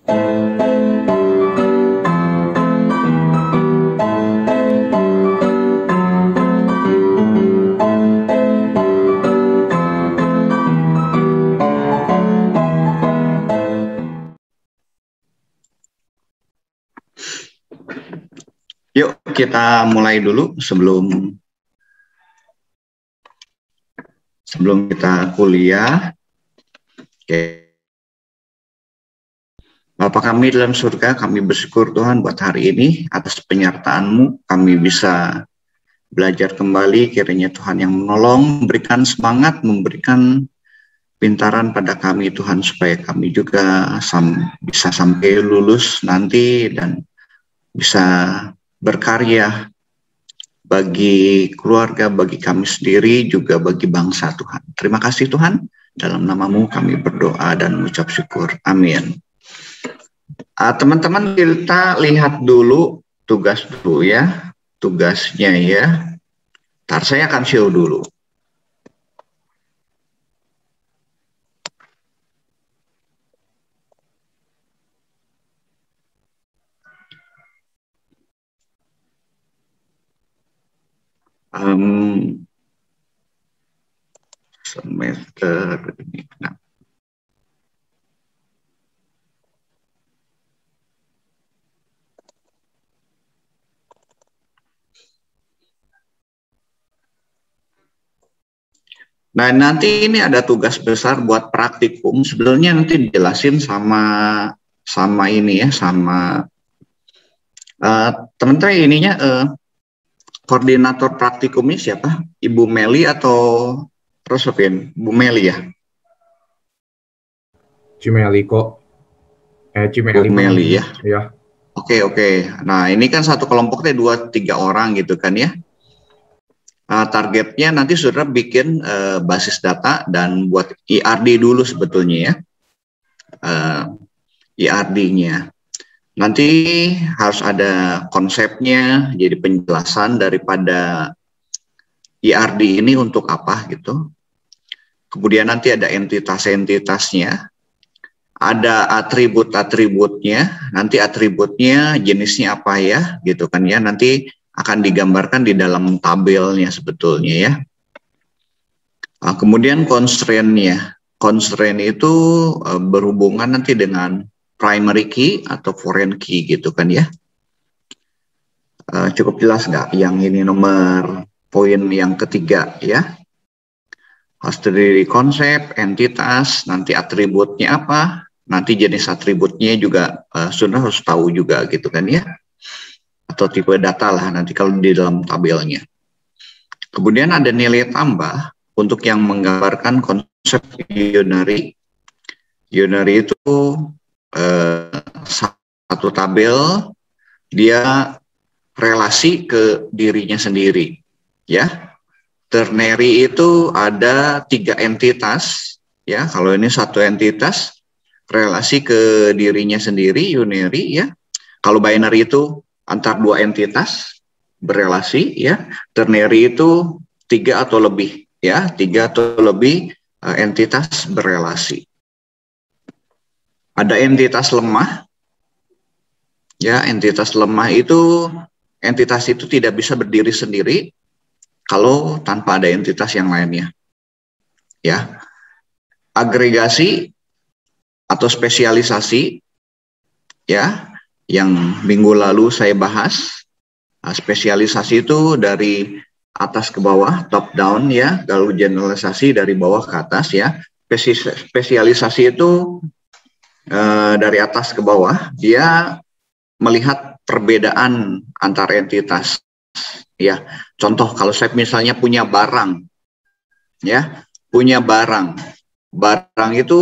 Yuk kita mulai dulu sebelum kita kuliah. Oke. Bapa kami dalam surga, kami bersyukur Tuhan buat hari ini atas penyertaan-Mu. Kami bisa belajar kembali, kiranya Tuhan yang menolong, memberikan semangat, memberikan pintaran pada kami Tuhan, supaya kami juga bisa sampai lulus nanti dan bisa berkarya bagi keluarga, bagi kami sendiri, juga bagi bangsa Tuhan. Terima kasih Tuhan, dalam nama-Mu kami berdoa dan mengucap syukur. Amin. Teman-teman, kita lihat dulu tugas dulu ya, tugasnya ya. Ntar saya akan show dulu. Semester ini. Nah, nanti ini ada tugas besar buat praktikum. Sebenarnya nanti dijelasin sama ini ya, sama teman-teman ininya koordinator praktikumnya siapa? Ibu Meli atau Rosopin? Bu Meli ya? Cimeli kok. Cimeli. Bu Meli ya? Ya. Oke. Nah, ini kan satu kelompoknya 2-3 orang gitu kan ya. Targetnya nanti saudara bikin basis data dan buat IRD dulu sebetulnya ya. IRD-nya. Nanti harus ada konsepnya, jadi penjelasan daripada IRD ini untuk apa gitu. Kemudian nanti ada entitas-entitasnya, ada atribut-atributnya, nanti atributnya jenisnya apa ya gitu kan ya, nanti akan digambarkan di dalam tabelnya sebetulnya ya. Kemudian constraint-nya, constraint itu berhubungan nanti dengan primary key atau foreign key gitu kan ya. Cukup jelas nggak yang ini nomor poin yang ketiga ya. Harus terdiri konsep, entitas, nanti atributnya apa, nanti jenis atributnya juga sudah harus tahu juga gitu kan ya. Atau tipe data lah nanti kalau di dalam tabelnya. Kemudian ada nilai tambah untuk yang menggambarkan konsep unary. Unary itu satu tabel, dia relasi ke dirinya sendiri ya. Ternary itu ada 3 entitas ya. Kalau ini satu entitas relasi ke dirinya sendiri, unary ya. Kalau binary itu antar 2 entitas berelasi ya. Ternary itu 3 atau lebih ya, 3 atau lebih entitas berelasi. Ada entitas lemah ya. Entitas lemah itu entitas itu tidak bisa berdiri sendiri kalau tanpa ada entitas yang lainnya ya. Agregasi atau spesialisasi ya, yang minggu lalu saya bahas. Spesialisasi itu dari atas ke bawah, top down ya. Kalau generalisasi dari bawah ke atas ya. Spesialisasi itu dari atas ke bawah, dia melihat perbedaan antar entitas ya. Contoh kalau saya misalnya punya barang ya, punya barang itu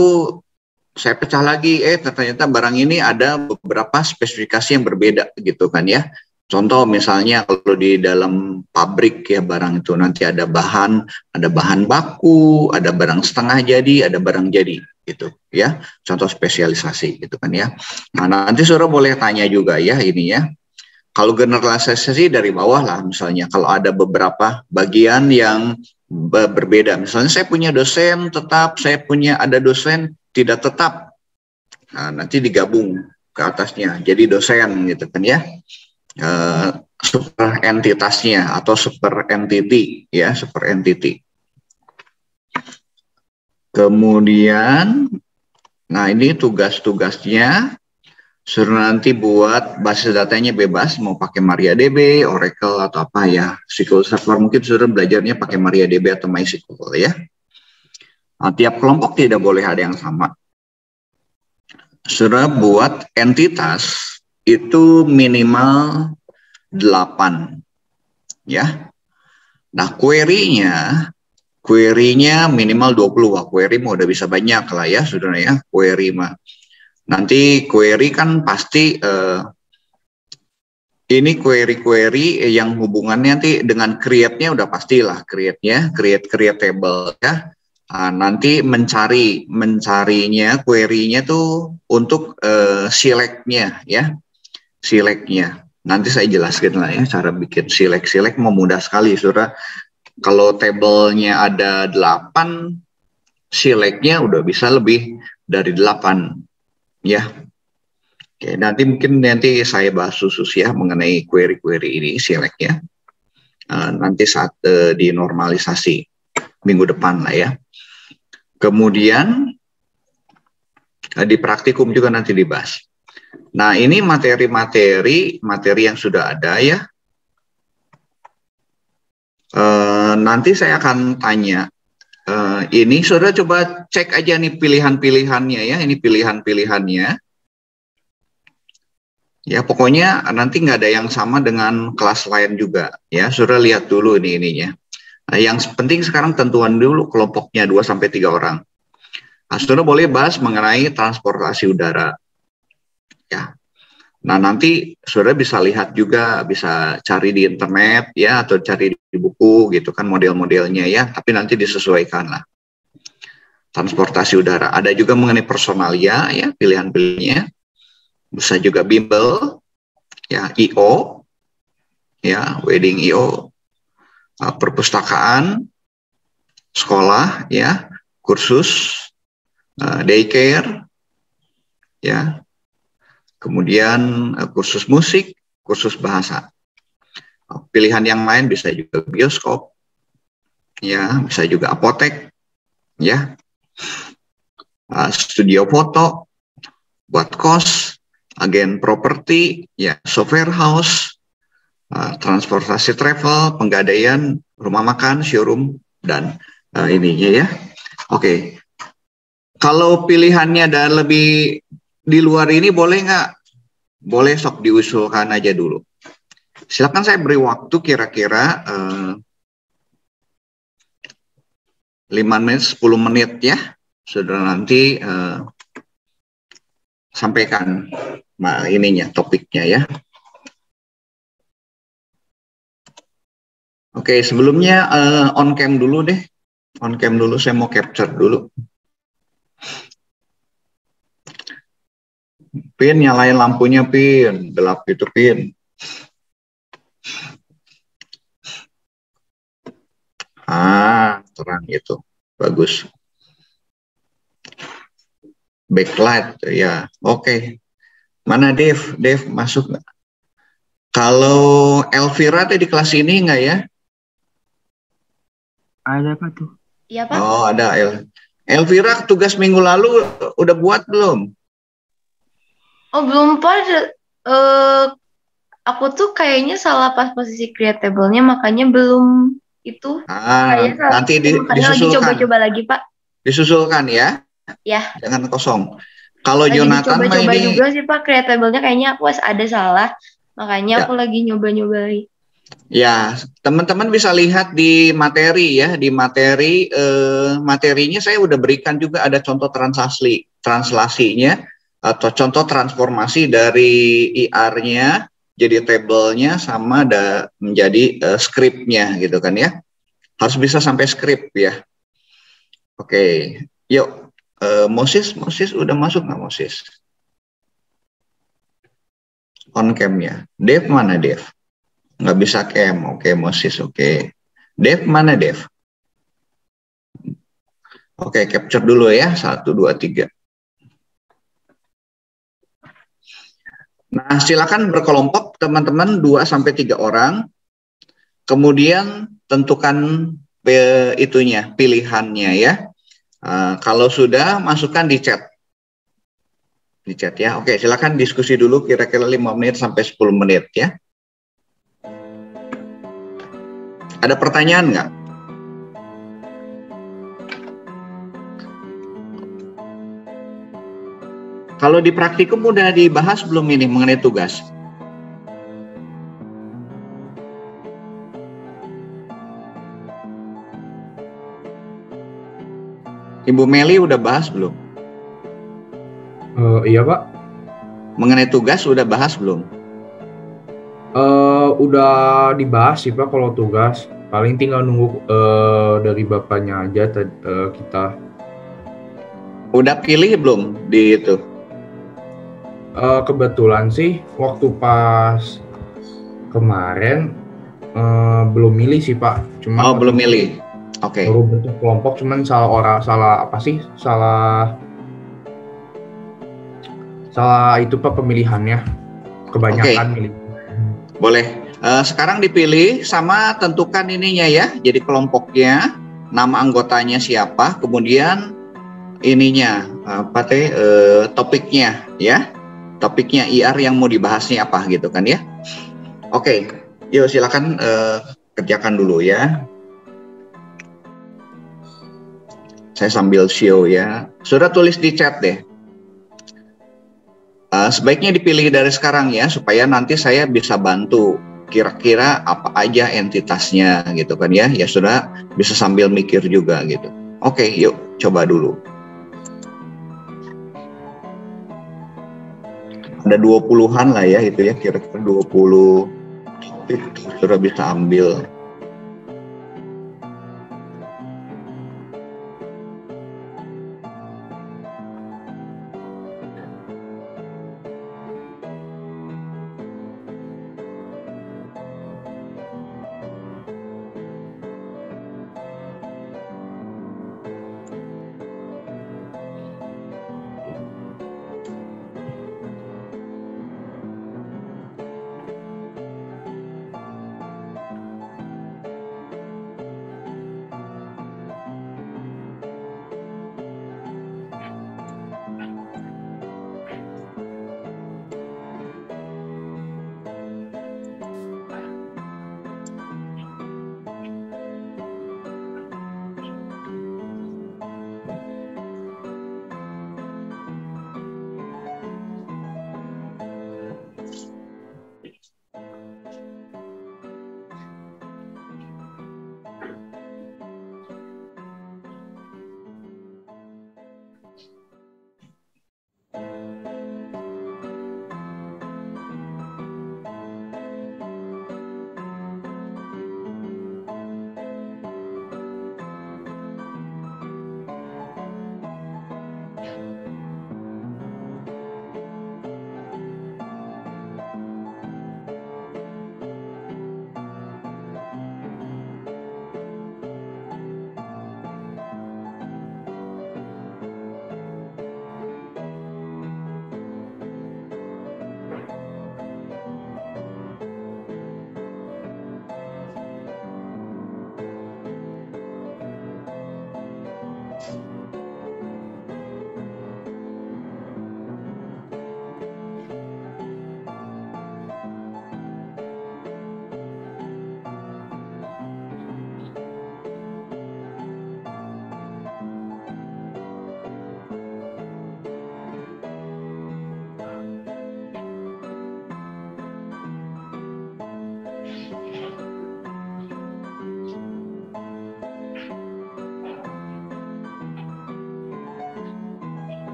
saya pecah lagi, ternyata barang ini ada beberapa spesifikasi yang berbeda gitu kan ya. Contoh misalnya kalau di dalam pabrik ya, barang itu nanti ada bahan baku, ada barang setengah jadi, ada barang jadi gitu ya. Contoh spesialisasi gitu kan ya. Nah, nanti saudara boleh tanya juga ya ini ya. Kalau generalisasi dari bawah lah, misalnya kalau ada beberapa bagian yang berbeda. Misalnya saya punya dosen tetap, saya punya ada dosen tidak tetap. Nah, nanti digabung ke atasnya, jadi dosen gitu kan ya. Super entitasnya atau super entity ya, super entity. Kemudian, nah ini tugas-tugasnya. Suruh nanti buat basis datanya bebas, mau pakai MariaDB, Oracle, atau apa ya. SQL Server mungkin sudah belajarnya pakai MariaDB atau MySQL ya. Nah, tiap kelompok tidak boleh ada yang sama. Sudah buat entitas itu minimal 8. Ya. Nah, query-nya minimal 20. Wah, query mau udah bisa banyak lah ya, saudara ya. Query mah. Nanti query kan pasti ini query-query yang hubungannya nanti dengan create-nya udah pastilah, create-nya, create table ya. Nanti mencarinya, query-nya tuh untuk select-nya ya, select-nya. Nanti saya jelaskan lah ya cara bikin select mau mudah sekali, saudara. Kalau tabelnya ada 8, select-nya udah bisa lebih dari 8 ya. Oke, nanti saya bahas khusus ya mengenai query-query ini, select ya. Nanti saat dinormalisasi minggu depan lah ya. Kemudian di praktikum juga nanti dibahas. Nah, ini materi yang sudah ada ya. Nanti saya akan tanya. Ini saudara coba cek aja nih pilihan-pilihannya ya. Ini pilihan-pilihannya. Ya, pokoknya nanti nggak ada yang sama dengan kelas lain juga. Ya, saudara lihat dulu ininya. Nah, yang penting sekarang tentuan dulu kelompoknya 2-3 orang. Nah, saudara boleh bahas mengenai transportasi udara. Ya. Nah, nanti saudara bisa lihat juga, bisa cari di internet ya, atau cari di buku gitu kan model-modelnya ya. Tapi nanti disesuaikan lah. Transportasi udara. Ada juga mengenai personalia ya, pilihan-pilihannya. Bisa juga bimbel, ya IO, ya wedding IO, perpustakaan, sekolah, ya kursus, daycare, ya kemudian kursus musik, kursus bahasa. Pilihan yang lain bisa juga bioskop, ya bisa juga apotek, ya studio foto, buat kos, agen properti, ya software house, transportasi travel, penggadaian, rumah makan, showroom, dan ininya ya. Oke. Kalau pilihannya dan lebih di luar ini boleh nggak? Boleh, sok diusulkan aja dulu. Silakan, saya beri waktu kira-kira 5 menit, 10 menit ya. Sudah nanti sampaikan ininya, topiknya ya. Oke, sebelumnya on cam dulu deh. On cam dulu, saya mau capture dulu. Pin, nyalain lampunya, Pin. Gelap itu, Pin. Terang itu. Bagus. Backlight, ya. Oke. Mana Dev? Dev masuk nggak? Kalau Elvira tuh di kelas ini nggak ya? Ada Pak tuh. Iya Pak. Oh, ada. Elvira tugas minggu lalu udah buat belum? Oh belum Pak. Aku tuh kayaknya salah pas posisi creatable-nya, makanya belum itu. Nanti disusulkan. Lagi coba-coba lagi Pak. Disusulkan ya? Ya. Jangan kosong. Kalau lagi Jonathan mah coba-coba ini juga sih Pak, creatable-nya kayaknya aku ada salah. Makanya aku lagi nyoba-nyoba lagi. Ya, teman-teman bisa lihat di materi ya, di materi materinya saya udah berikan juga ada contoh translasinya atau contoh transformasi dari IR-nya jadi table-nya sama menjadi script-nya gitu kan ya. Harus bisa sampai script ya. Oke, yuk Moses udah masuk nggak Moses? On cam-nya. Dev mana Dev? Nggak bisa cam. Oke, Moses oke. Dev mana Dev? Oke, capture dulu ya. 1, 2, 3. Nah, silakan berkelompok teman-teman 2 sampai 3 orang. Kemudian tentukan itunya, pilihannya ya. Kalau sudah, masukkan di chat. Di chat ya. Oke, silakan diskusi dulu kira-kira 5 menit sampai 10 menit ya. Ada pertanyaan nggak? Kalau di praktikum udah dibahas belum ini mengenai tugas? Ibu Meli udah bahas belum? Iya Pak. Mengenai tugas udah bahas belum? Udah dibahas sih Pak kalau tugas. Paling tinggal nunggu dari Bapaknya aja kita. Udah pilih belum di itu? Kebetulan sih waktu pas kemarin belum milih sih Pak. Cuma belum milih. Oke. baru bentuk kelompok, cuman salah itu Pak pemilihannya. Kebanyakan milih. Boleh. Sekarang dipilih sama tentukan ininya ya. Jadi kelompoknya, nama anggotanya siapa, kemudian ininya topiknya ya. Topiknya IR yang mau dibahasnya apa gitu kan ya. Oke. Yuk silakan kerjakan dulu ya. Saya sambil show ya. Sudah tulis di chat deh. Sebaiknya dipilih dari sekarang ya, supaya nanti saya bisa bantu kira-kira apa aja entitasnya gitu kan ya. Ya sudah, bisa sambil mikir juga gitu. Oke, yuk coba dulu. Ada 20-an lah ya itu ya, kira-kira 20 sudah bisa ambil.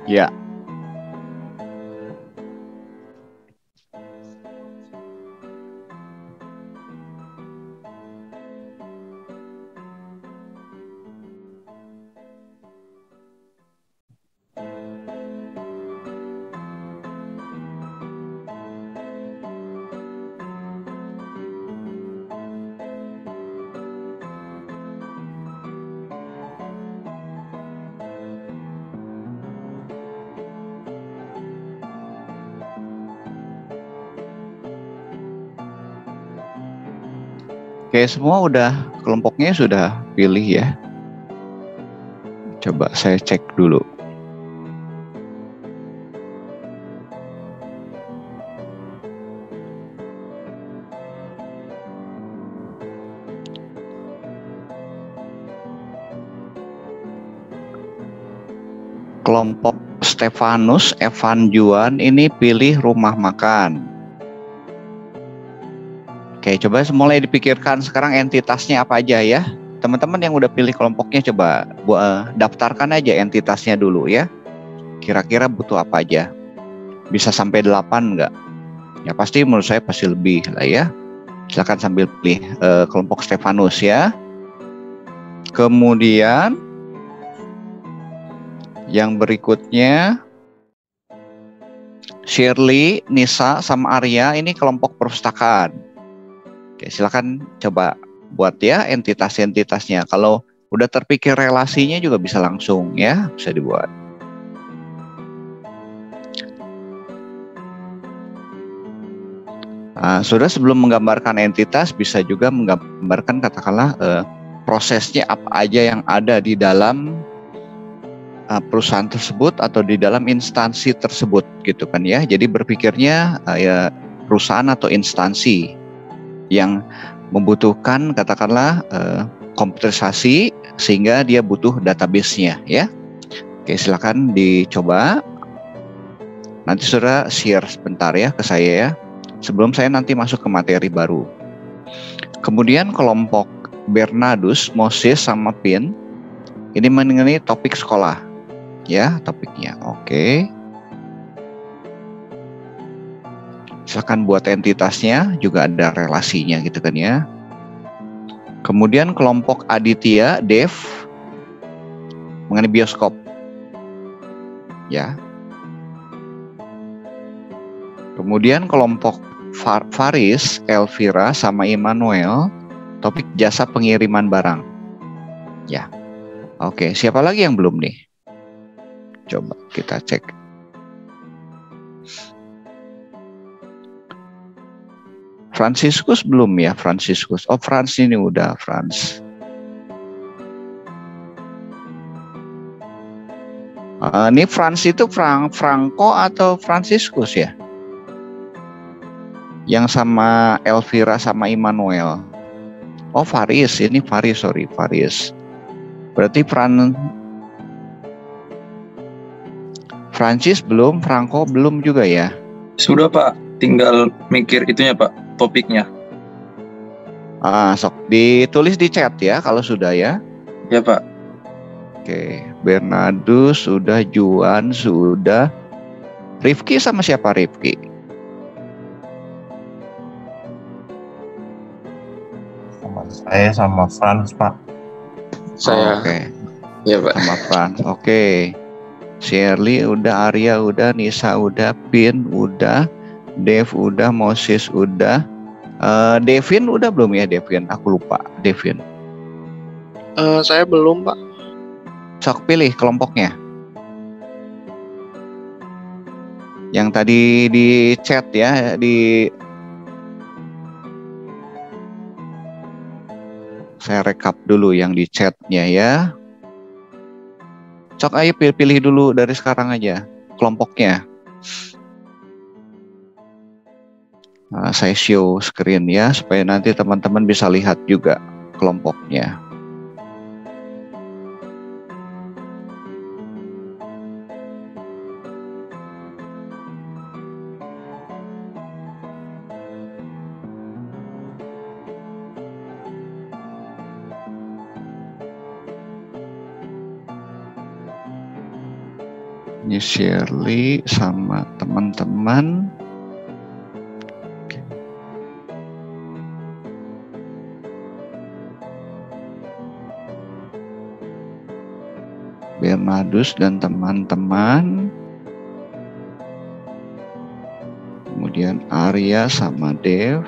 Ya. Oke, semua udah kelompoknya sudah pilih ya. Coba saya cek dulu. Kelompok Stefanus, Evan Juan ini pilih rumah makan. Oke, coba mulai dipikirkan sekarang entitasnya apa aja ya. Teman-teman yang udah pilih kelompoknya coba daftarkan aja entitasnya dulu ya. Kira-kira butuh apa aja. Bisa sampai 8 enggak? Ya pasti menurut saya pasti lebih lah ya. Silakan sambil pilih kelompok Stefanus ya. Kemudian yang berikutnya Shirley, Nisa, sama Arya ini kelompok perpustakaan. Oke, silakan coba buat ya entitas-entitasnya. Kalau udah terpikir relasinya juga bisa langsung ya, bisa dibuat. Sudah sebelum menggambarkan entitas bisa juga menggambarkan katakanlah prosesnya apa aja yang ada di dalam perusahaan tersebut atau di dalam instansi tersebut gitu kan ya. Jadi berpikirnya ya perusahaan atau instansi yang membutuhkan katakanlah komputerisasi sehingga dia butuh database-nya ya. Oke, silakan dicoba. Nanti saudara share sebentar ya ke saya ya. Sebelum saya nanti masuk ke materi baru. Kemudian kelompok Bernardus, Moses sama Pin ini mengenai topik sekolah ya, topiknya. Oke. Silakan buat entitasnya, juga ada relasinya gitu kan ya. Kemudian kelompok Aditya, Dev mengenai bioskop. Ya. Kemudian kelompok Faris, Elvira sama Immanuel topik jasa pengiriman barang. Ya. Oke, siapa lagi yang belum nih? Coba kita cek. Franciscus belum ya, Franciscus. Oh, Frans ini udah, Frans. Ini Frans itu Franco atau Franciscus ya? Yang sama Elvira sama Immanuel. Oh, Faris. Ini Faris, sorry, Faris. Berarti Francis belum, Franco belum juga ya? Sudah Pak, tinggal mikir itunya Pak, topiknya. Sok ditulis di chat ya kalau sudah ya. Ya Pak. Oke, Bernardus sudah, Juan sudah. Rifki sama siapa Rifki? Saya sama Franz, Pak. Saya. Oke. Ya Pak. Sama Franz. Oke. Shirley udah, Arya udah, Nisa udah, Pin udah, Dev udah, Moses udah. Devin udah belum ya Devin? Aku lupa Devin. Saya belum, Pak. Sok pilih kelompoknya. Yang tadi di chat ya, saya rekap dulu yang di chatnya ya. Sok ayo pilih dulu dari sekarang aja kelompoknya. Saya show screen ya supaya nanti teman-teman bisa lihat juga kelompoknya. Ini Shirley sama teman-teman. Bernardus dan teman-teman. Kemudian Arya sama Dev.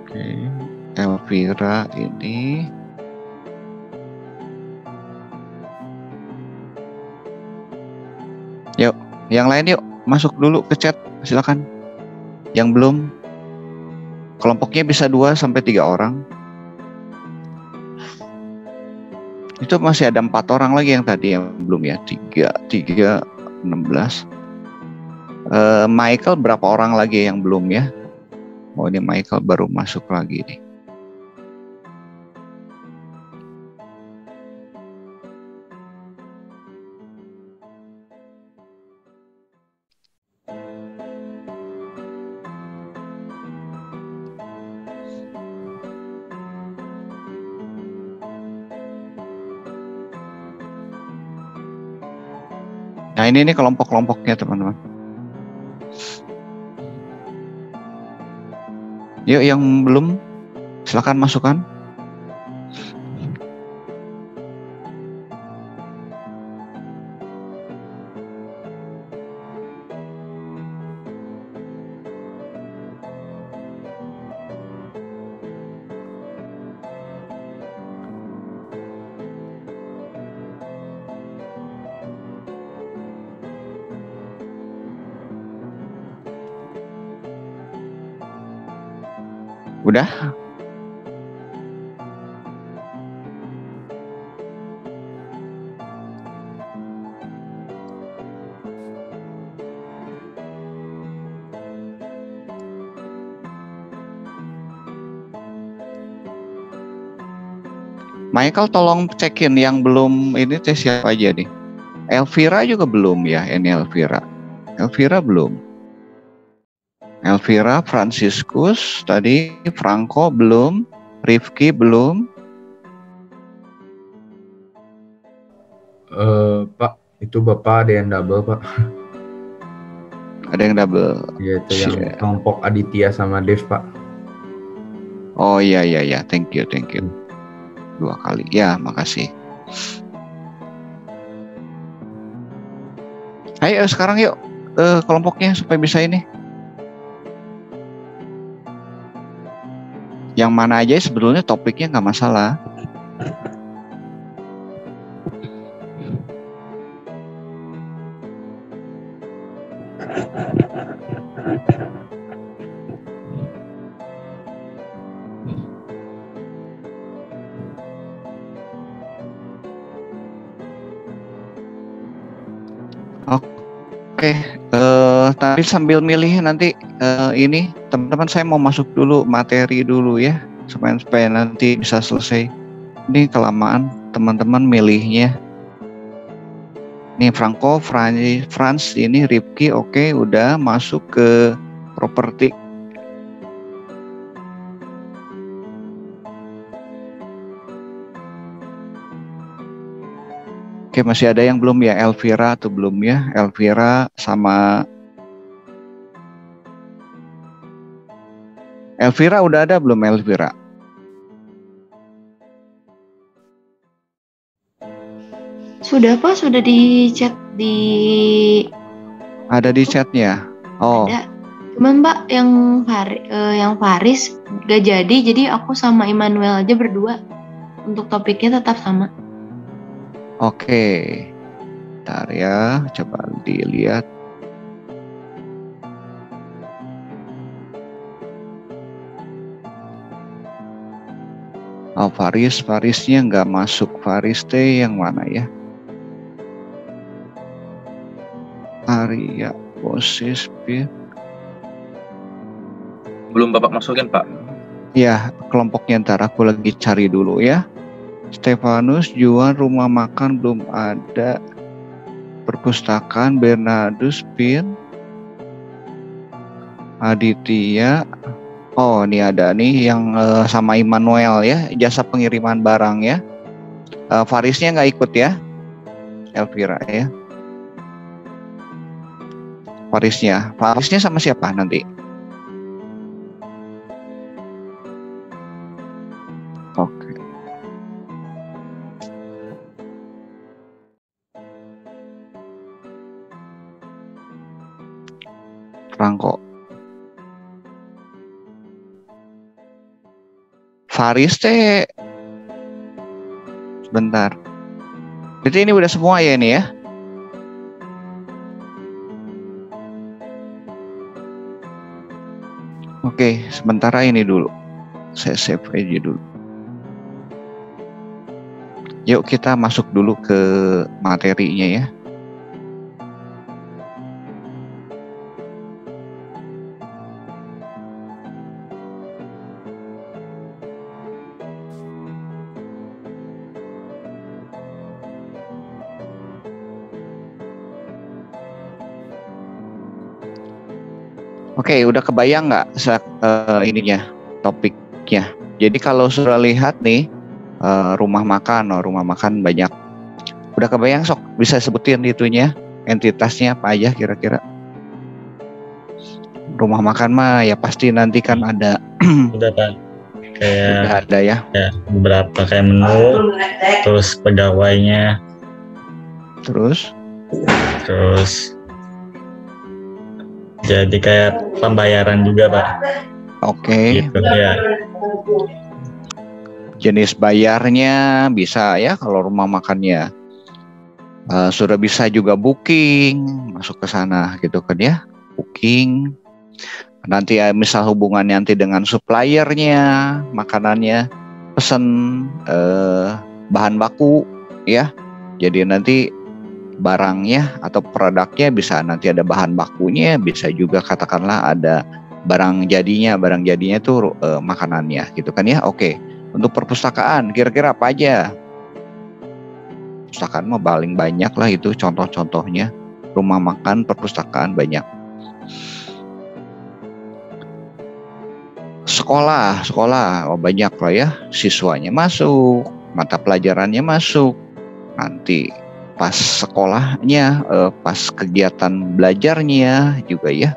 Oke, Elvira ini. Yuk, yang lain yuk, masuk dulu ke chat, silakan. Yang belum, kelompoknya bisa 2 sampai 3 orang. Itu masih ada 4 orang lagi yang tadi yang belum ya, 3, 16. Michael berapa orang lagi yang belum ya? Oh, ini Michael baru masuk lagi nih. Nah, ini nih kelompok-kelompoknya teman-teman. Yuk yang belum, silakan masukkan. Udah? Michael tolong cekin yang belum ini siapa aja nih. Elvira juga belum ya, ini Elvira. Elvira belum. Elvira, Franciscus, tadi Franco belum, Rifki belum. Pak, itu Bapak ada yang double, Pak. Ada yang double. Ya, itu yang kelompok Aditya sama Dev, Pak. Oh iya, thank you. 2 kali, ya makasih. Ayo sekarang yuk kelompoknya supaya bisa ini. Yang mana aja sebetulnya topiknya nggak masalah. Oke, Tapi sambil milih nanti ini teman-teman saya mau masuk dulu materi dulu ya supaya nanti bisa selesai. Ini kelamaan teman-teman milihnya. Nih Franco, Franz ini Rifki oke, udah masuk ke properti. Oke, masih ada yang belum ya? Elvira atau belum ya? Elvira sama Elvira udah ada belum Elvira? Sudah Pak, sudah di chat di. Ada di chatnya. Oh. Ada. Cuman Mbak yang Faris gak jadi aku sama Immanuel aja berdua. Untuk topiknya tetap sama. Oke. Bentar ya, coba dilihat. Oh, Farisnya nggak masuk. Faris teh yang mana ya? Arya, Bosis, Belum Bapak masukin, Pak. Ya, kelompoknya ntar aku lagi cari dulu ya. Stefanus, Juan, rumah makan belum ada. Perpustakaan, Bernardus, Pin, Aditya. Oh, ini ada nih yang sama Immanuel ya, jasa pengiriman barang ya. Farisnya nggak ikut ya, Elvira ya. Farisnya sama siapa nanti? Oke. Franco. Faris teh sebentar. Jadi ini udah semua ya ini ya. Oke, sementara ini dulu. Saya save aja dulu. Yuk kita masuk dulu ke materinya ya. Oke, udah kebayang nggak ininya topiknya? Jadi kalau sudah lihat nih rumah makan banyak. Udah kebayang sok bisa sebutin itunya, entitasnya apa aja kira-kira? Rumah makan mah ya pasti nanti kan ada. Udah Pak. Kayak udah ada ya. Beberapa kayak menu, terus pegawainya, terus jadi kayak pembayaran juga Pak. Oke. Gitu ya. Jenis bayarnya bisa ya kalau rumah makannya. Sudah bisa juga booking, masuk ke sana gitu kan ya. Booking. Nanti ya misal hubungannya nanti dengan suppliernya, makanannya, pesen bahan baku ya. Jadi nanti barangnya atau produknya bisa nanti ada bahan bakunya, bisa juga katakanlah ada barang jadinya tuh makanannya gitu kan ya. Oke. Untuk perpustakaan kira-kira apa aja? Perpustakaan mah paling banyak lah itu contoh-contohnya. Rumah makan, perpustakaan banyak. Sekolah banyak lah ya. Siswanya masuk, mata pelajarannya masuk. Nanti pas sekolahnya, pas kegiatan belajarnya juga ya.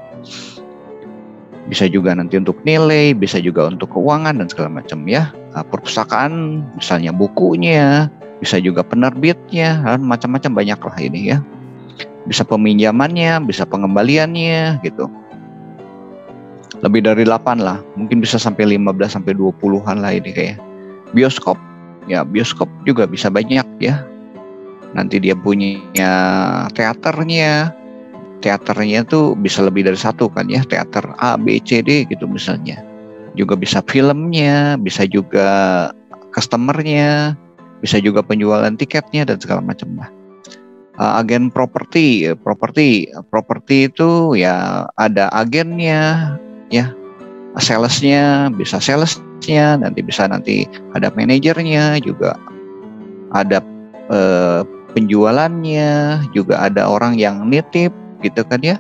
Bisa juga nanti untuk nilai, bisa juga untuk keuangan dan segala macam ya. Perpustakaan, misalnya bukunya, bisa juga penerbitnya, macam-macam banyak lah ini ya. Bisa peminjamannya, bisa pengembaliannya gitu. Lebih dari 8 lah, mungkin bisa sampai 15 sampai 20-an lah ini kayak. Bioskop juga bisa banyak ya. Nanti dia punya teaternya tuh bisa lebih dari satu kan ya, teater A, B, C, D gitu misalnya. Juga bisa filmnya, bisa juga customernya, bisa juga penjualan tiketnya dan segala macam lah. Agen properti itu ya ada agennya, ya, salesnya, bisa salesnya, nanti ada manajernya juga, ada penjualannya, juga ada orang yang nitip gitu kan ya.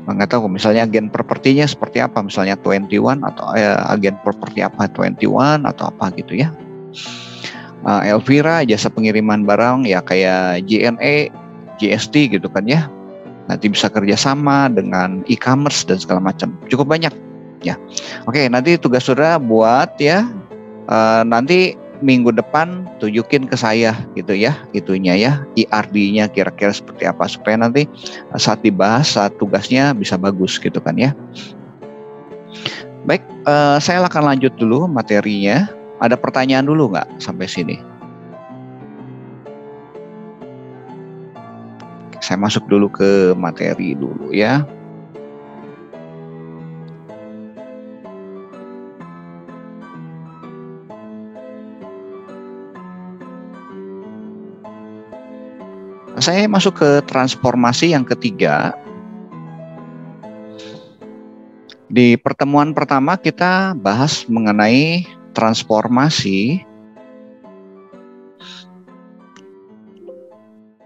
Nggak tahu misalnya agen propertinya seperti apa, misalnya 21 atau agen properti apa 21 atau apa gitu ya. Elvira, jasa pengiriman barang ya kayak JNE, GST gitu kan ya. Nanti bisa kerjasama dengan e-commerce dan segala macam. Cukup banyak ya. Oke, nanti tugas saudara buat ya. Nanti minggu depan tunjukin ke saya gitu ya, itunya ya, IRD-nya kira-kira seperti apa supaya nanti saat dibahas saat tugasnya bisa bagus gitu kan ya. Baik, saya akan lanjut dulu materinya. Ada pertanyaan dulu nggak sampai sini? Saya masuk dulu ke materi dulu ya. Saya masuk ke transformasi yang ketiga. Di pertemuan pertama kita bahas mengenai transformasi.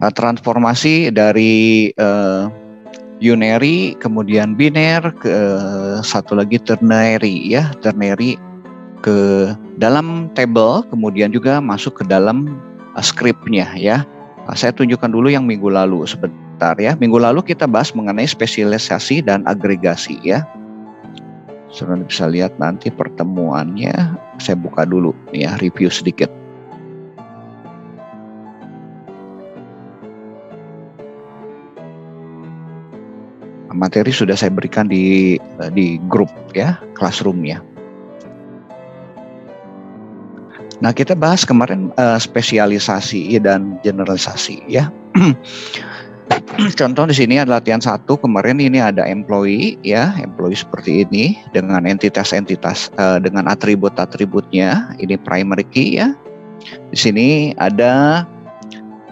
Transformasi dari unary, kemudian biner, ke satu lagi ternary ya, ternary ke dalam table, kemudian juga masuk ke dalam script-nya ya. Saya tunjukkan dulu yang minggu lalu sebentar ya. Minggu lalu kita bahas mengenai spesialisasi dan agregasi ya. Saudara bisa lihat nanti pertemuannya. Saya buka dulu ya, review sedikit. Materi sudah saya berikan di grup ya, classroom-nya. Nah, kita bahas kemarin spesialisasi dan generalisasi ya. Contoh di sini ada latihan 1, kemarin ini ada employee ya, employee seperti ini dengan entitas-entitas dengan atribut-atributnya, ini primary key ya. Di sini ada,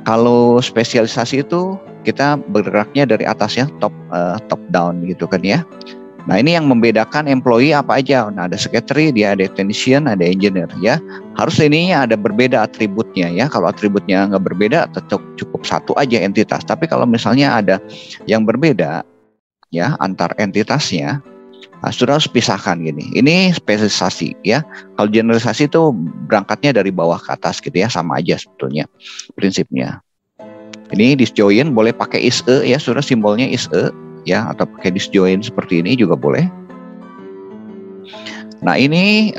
kalau spesialisasi itu kita bergeraknya dari atas ya, top down gitu kan ya. Nah, ini yang membedakan employee apa aja. Nah, ada secretary, dia ada technician, ada engineer ya. Harus ininya ada berbeda atributnya ya. Kalau atributnya nggak berbeda, cukup satu aja entitas. Tapi kalau misalnya ada yang berbeda ya antar entitasnya, nah, sudah harus pisahkan gini. Ini spesialisasi ya. Kalau generalisasi itu berangkatnya dari bawah ke atas gitu ya, sama aja sebetulnya prinsipnya. Ini disjoin boleh pakai is-e ya, sudah simbolnya is-e ya, atau pakai disjoin seperti ini juga boleh. Nah, ini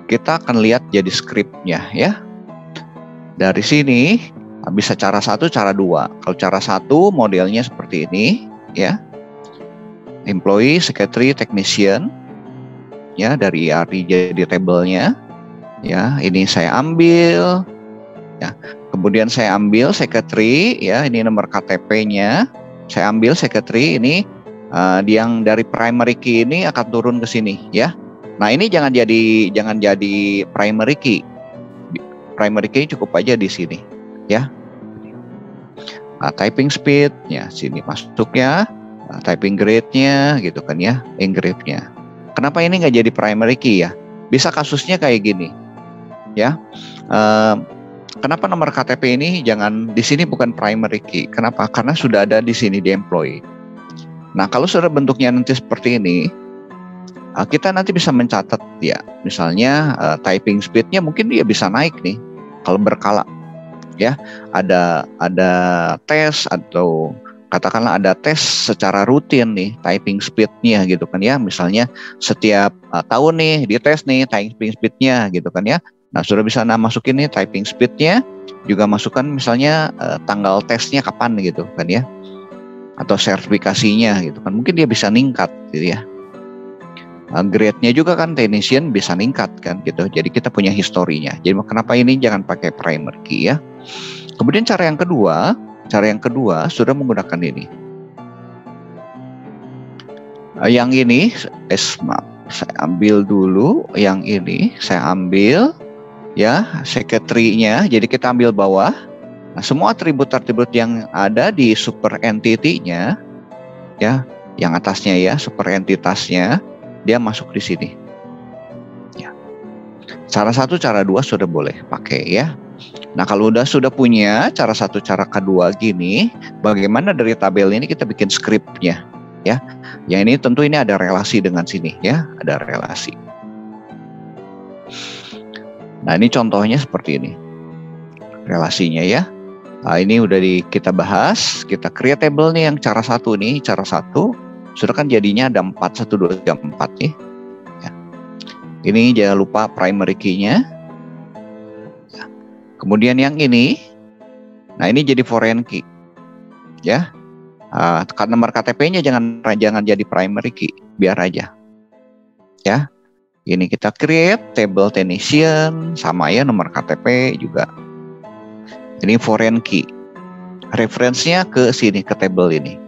kita akan lihat jadi scriptnya ya. Dari sini bisa cara 1, cara 2. Kalau cara 1 modelnya seperti ini ya. Employee, secretary, technician ya, dari IRD jadi tabelnya ya. Ini saya ambil ya. Kemudian saya ambil secretary ya, ini nomor KTP-nya. Saya ambil secretary ini yang dari primary key ini akan turun ke sini ya. Nah, ini jangan jadi primary key. Primary key cukup aja di sini ya. Nah, typing speed ya sini masuknya, typing grade-nya gitu kan ya, engrave-nya. Kenapa ini nggak jadi primary key ya? Bisa kasusnya kayak gini ya. Kenapa nomor KTP ini jangan di sini bukan primary key? Kenapa? Karena sudah ada di sini di employee. Nah, kalau sudah bentuknya nanti seperti ini, kita nanti bisa mencatat ya. Misalnya typing speednya mungkin dia bisa naik nih kalau berkala ya. Ada tes atau katakanlah ada tes secara rutin nih typing speednya gitu kan ya. Misalnya setiap tahun nih dites nih typing speednya gitu kan ya. Nah, sudah bisa masukin nih typing speednya, juga masukkan misalnya tanggal tesnya kapan gitu kan ya, atau sertifikasinya gitu kan, mungkin dia bisa ningkat gitu ya. Grade-nya juga kan technician bisa ningkat kan gitu, jadi kita punya historinya. Jadi kenapa ini jangan pakai primary key ya. Kemudian cara yang kedua sudah menggunakan ini. Yang ini saya ambil dulu, yang ini saya ambil ya secretary-nya, jadi kita ambil bawah Nah, semua atribut-atribut yang ada di super entity-nya, ya, yang atasnya ya, super entitasnya, dia masuk di sini. Ya. Cara satu, cara dua sudah boleh pakai ya. Nah, kalau sudah punya cara satu, cara kedua gini, bagaimana dari tabel ini kita bikin skripnya, ya? Yang ini tentu ini ada relasi dengan sini, ya, ada relasi. Nah, ini contohnya seperti ini, relasinya ya. Nah, ini udah kita bahas, kita create table nih yang cara satu nih, cara satu, sudah kan jadinya ada 4, 1, 2, 3, 4 nih. Ya. Ini jangan lupa primary key-nya. Kemudian yang ini, nah ini jadi foreign key, ya. Nomor KTP-nya jangan jadi primary key, biar aja, ya. Ini kita create table technician, sama ya nomor KTP juga. Ini foreign key, reference-nya ke sini, ke table ini,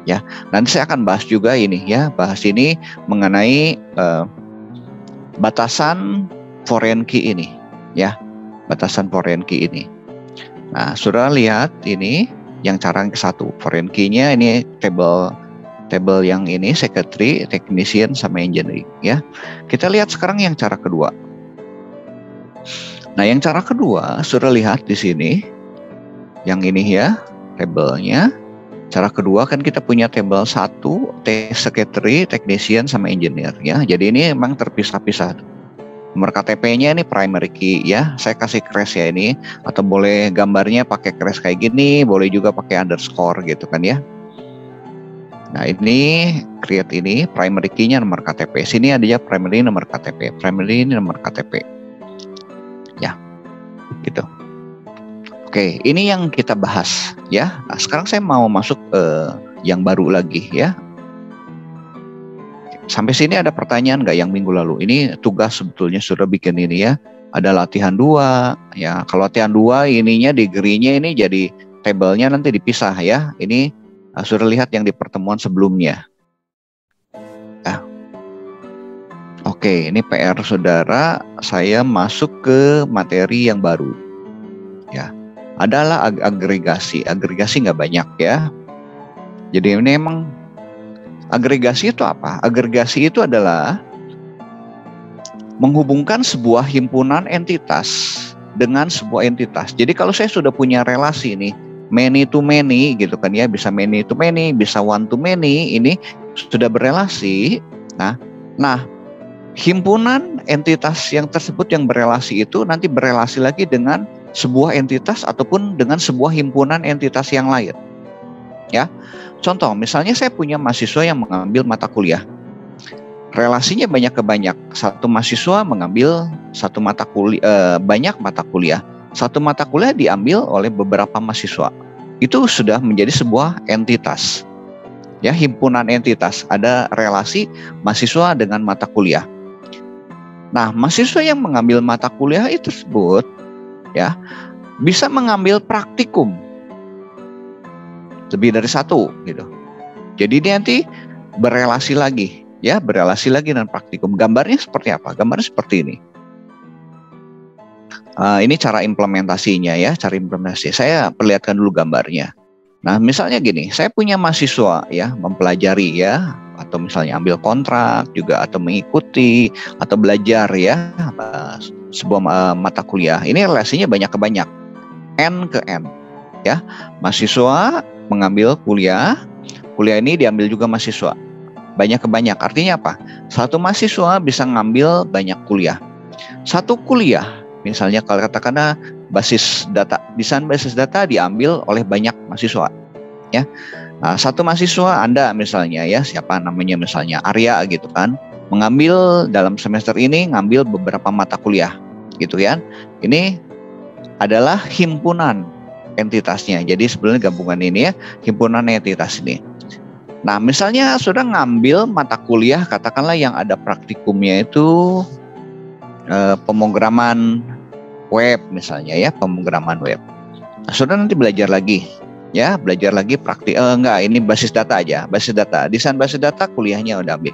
ya. Nanti saya akan bahas juga ini, ya, bahas ini mengenai batasan foreign key ini, ya. Batasan foreign key ini. Nah, sudah lihat ini yang cara ke-1 foreign key-nya ini table yang ini secretary, technician sama engineering ya. Kita lihat sekarang yang cara kedua. Nah, yang cara kedua sudah lihat di sini. Yang ini ya, table-nya. Cara kedua kan kita punya table 1, secretary, technician sama engineer ya. Jadi ini memang terpisah-pisah. Nomor KTP-nya ini primary key ya. Saya kasih crash ya ini, atau boleh gambarnya pakai crash kayak gini, boleh juga pakai underscore gitu kan ya. Nah, ini create ini primary key-nya nomor KTP. Sini ada ya primary nomor KTP, primary ini nomor KTP. Ya. Gitu. Oke, ini yang kita bahas ya. Nah, sekarang saya mau masuk yang baru lagi ya. Sampai sini ada pertanyaan nggak yang minggu lalu? Ini tugas sebetulnya sudah bikin ini ya. Ada latihan 2 ya. Kalau latihan 2 ininya degree-nya ini jadi tabelnya nanti dipisah ya. Ini sudah lihat yang di pertemuan sebelumnya. Ya. Oke, ini PR saudara. Saya masuk ke materi yang baru. Ya, adalah agregasi. Agregasi nggak banyak ya. Jadi ini emang agregasi itu apa? Agregasi itu adalah menghubungkan sebuah himpunan entitas dengan sebuah entitas. Jadi kalau saya sudah punya relasi nih, many to many gitu kan ya, bisa many to many, bisa one to many, ini sudah berelasi. Nah, himpunan entitas yang tersebut yang berelasi itu nanti berelasi lagi dengan sebuah entitas ataupun dengan sebuah himpunan entitas yang lain. Ya. Contoh, misalnya saya punya mahasiswa yang mengambil mata kuliah. Relasinya banyak ke banyak. Satu mahasiswa mengambil banyak mata kuliah. Satu mata kuliah diambil oleh beberapa mahasiswa. Itu sudah menjadi sebuah entitas. Ya, himpunan entitas. Ada relasi mahasiswa dengan mata kuliah. Nah, mahasiswa yang mengambil mata kuliah itu tersebut ya bisa mengambil praktikum. Lebih dari satu gitu. Jadi dia nanti berelasi lagi ya, berelasi lagi dengan praktikum. Gambarnya seperti apa? Gambarnya seperti ini. Ini cara implementasinya ya, cara implementasi. Saya perlihatkan dulu gambarnya. Nah, misalnya gini, saya punya mahasiswa ya, mempelajari ya, atau misalnya ambil kontrak juga, atau mengikuti atau belajar ya sebuah mata kuliah. Ini relasinya banyak ke banyak, N ke N ya. Mahasiswa mengambil kuliah ini diambil juga mahasiswa, banyak ke banyak. Artinya apa? Satu mahasiswa bisa ngambil banyak kuliah. Satu kuliah, misalnya kalau katakanlah basis data, desain basis data diambil oleh banyak mahasiswa, ya. Nah, satu mahasiswa Anda misalnya ya, siapa namanya misalnya Arya gitu kan, mengambil dalam semester ini ngambil beberapa mata kuliah, gitu ya. Ini adalah himpunan entitasnya. Jadi sebenarnya gabungan ini ya, himpunan entitas ini. Nah, misalnya sudah ngambil mata kuliah, katakanlah yang ada praktikumnya itu pemrograman web misalnya ya, pemrograman web. Nah, sudah nanti belajar lagi ya, belajar lagi ini basis data aja, basis data, desain basis data kuliahnya udah ambil.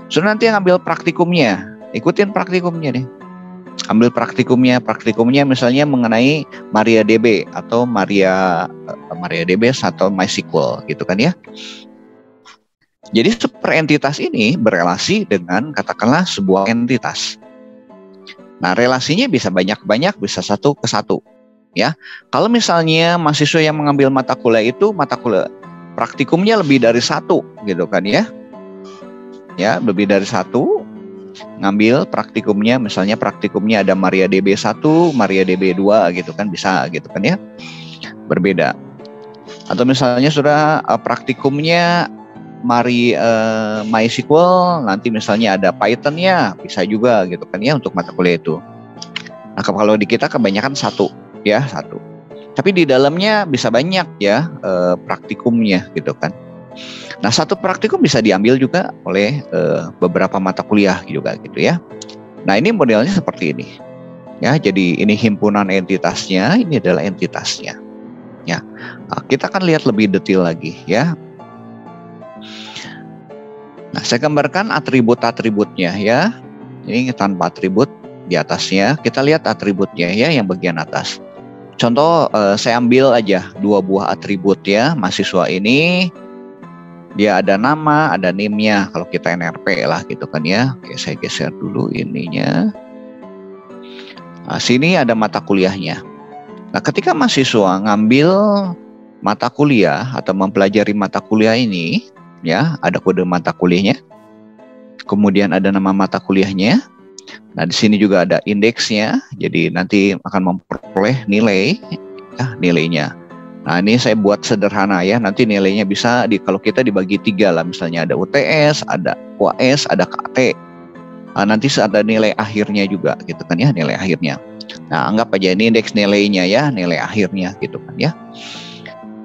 Sudah nanti ngambil praktikumnya, ikutin praktikumnya nih. Ambil praktikumnya misalnya mengenai MariaDB atau MariaDB atau MySQL gitu kan ya. Jadi super entitas ini berelasi dengan katakanlah sebuah entitas. Nah, relasinya bisa banyak-banyak, bisa satu ke satu. Ya, kalau misalnya mahasiswa yang mengambil mata kuliah itu mata kuliah praktikumnya lebih dari satu, gitu kan ya? Ya, lebih dari satu, ngambil praktikumnya, misalnya praktikumnya ada MariaDB 1, MariaDB 2, gitu kan, bisa, gitu kan ya? Berbeda. Atau misalnya sudah praktikumnya MySQL, nanti misalnya ada Python-nya, bisa juga, gitu kan ya, untuk mata kuliah itu. Nah, kalau di kita kebanyakan satu. Ya, satu. Tapi di dalamnya bisa banyak ya praktikumnya gitu kan. Nah, satu praktikum bisa diambil juga oleh beberapa mata kuliah juga gitu ya. Nah, ini modelnya seperti ini. Ya, jadi ini himpunan entitasnya, ini adalah entitasnya. Ya. Nah, kita akan lihat lebih detail lagi ya. Nah, saya gambarkan atribut-atributnya ya. Ini tanpa atribut di atasnya. Kita lihat atributnya ya yang bagian atas. Contoh saya ambil aja 2 buah atribut ya, mahasiswa ini dia ada nama, ada NIM-nya kalau kita NRP lah gitu kan ya. Oke, saya geser dulu ininya. Nah, sini ada mata kuliahnya. Nah, ketika mahasiswa ngambil mata kuliah atau mempelajari mata kuliah ini ya, ada kode mata kuliahnya. Kemudian ada nama mata kuliahnya. Nah, di sini juga ada indeksnya, jadi nanti akan memperoleh nilai, ya, nilainya. Nah, ini saya buat sederhana ya, nanti nilainya bisa kalau kita dibagi 3 lah, misalnya ada UTS, ada UAS, ada KT. Nah, nanti ada nilai akhirnya juga, gitu kan ya, nilai akhirnya. Nah, anggap aja ini indeks nilainya ya, nilai akhirnya, gitu kan ya.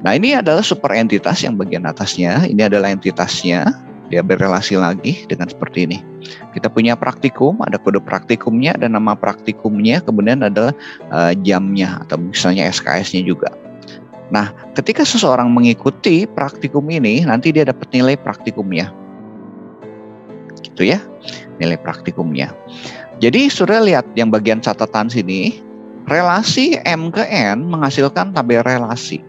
Nah, ini adalah super entitas yang bagian atasnya, ini adalah entitasnya. Dia berrelasi lagi dengan seperti ini. Kita punya praktikum, ada kode praktikumnya, ada nama praktikumnya, kemudian adalah jamnya atau misalnya SKS-nya juga. Nah, ketika seseorang mengikuti praktikum ini, nanti dia dapat nilai praktikumnya. Gitu ya, nilai praktikumnya. Jadi sudah lihat yang bagian catatan sini, relasi M ke N menghasilkan tabel relasi.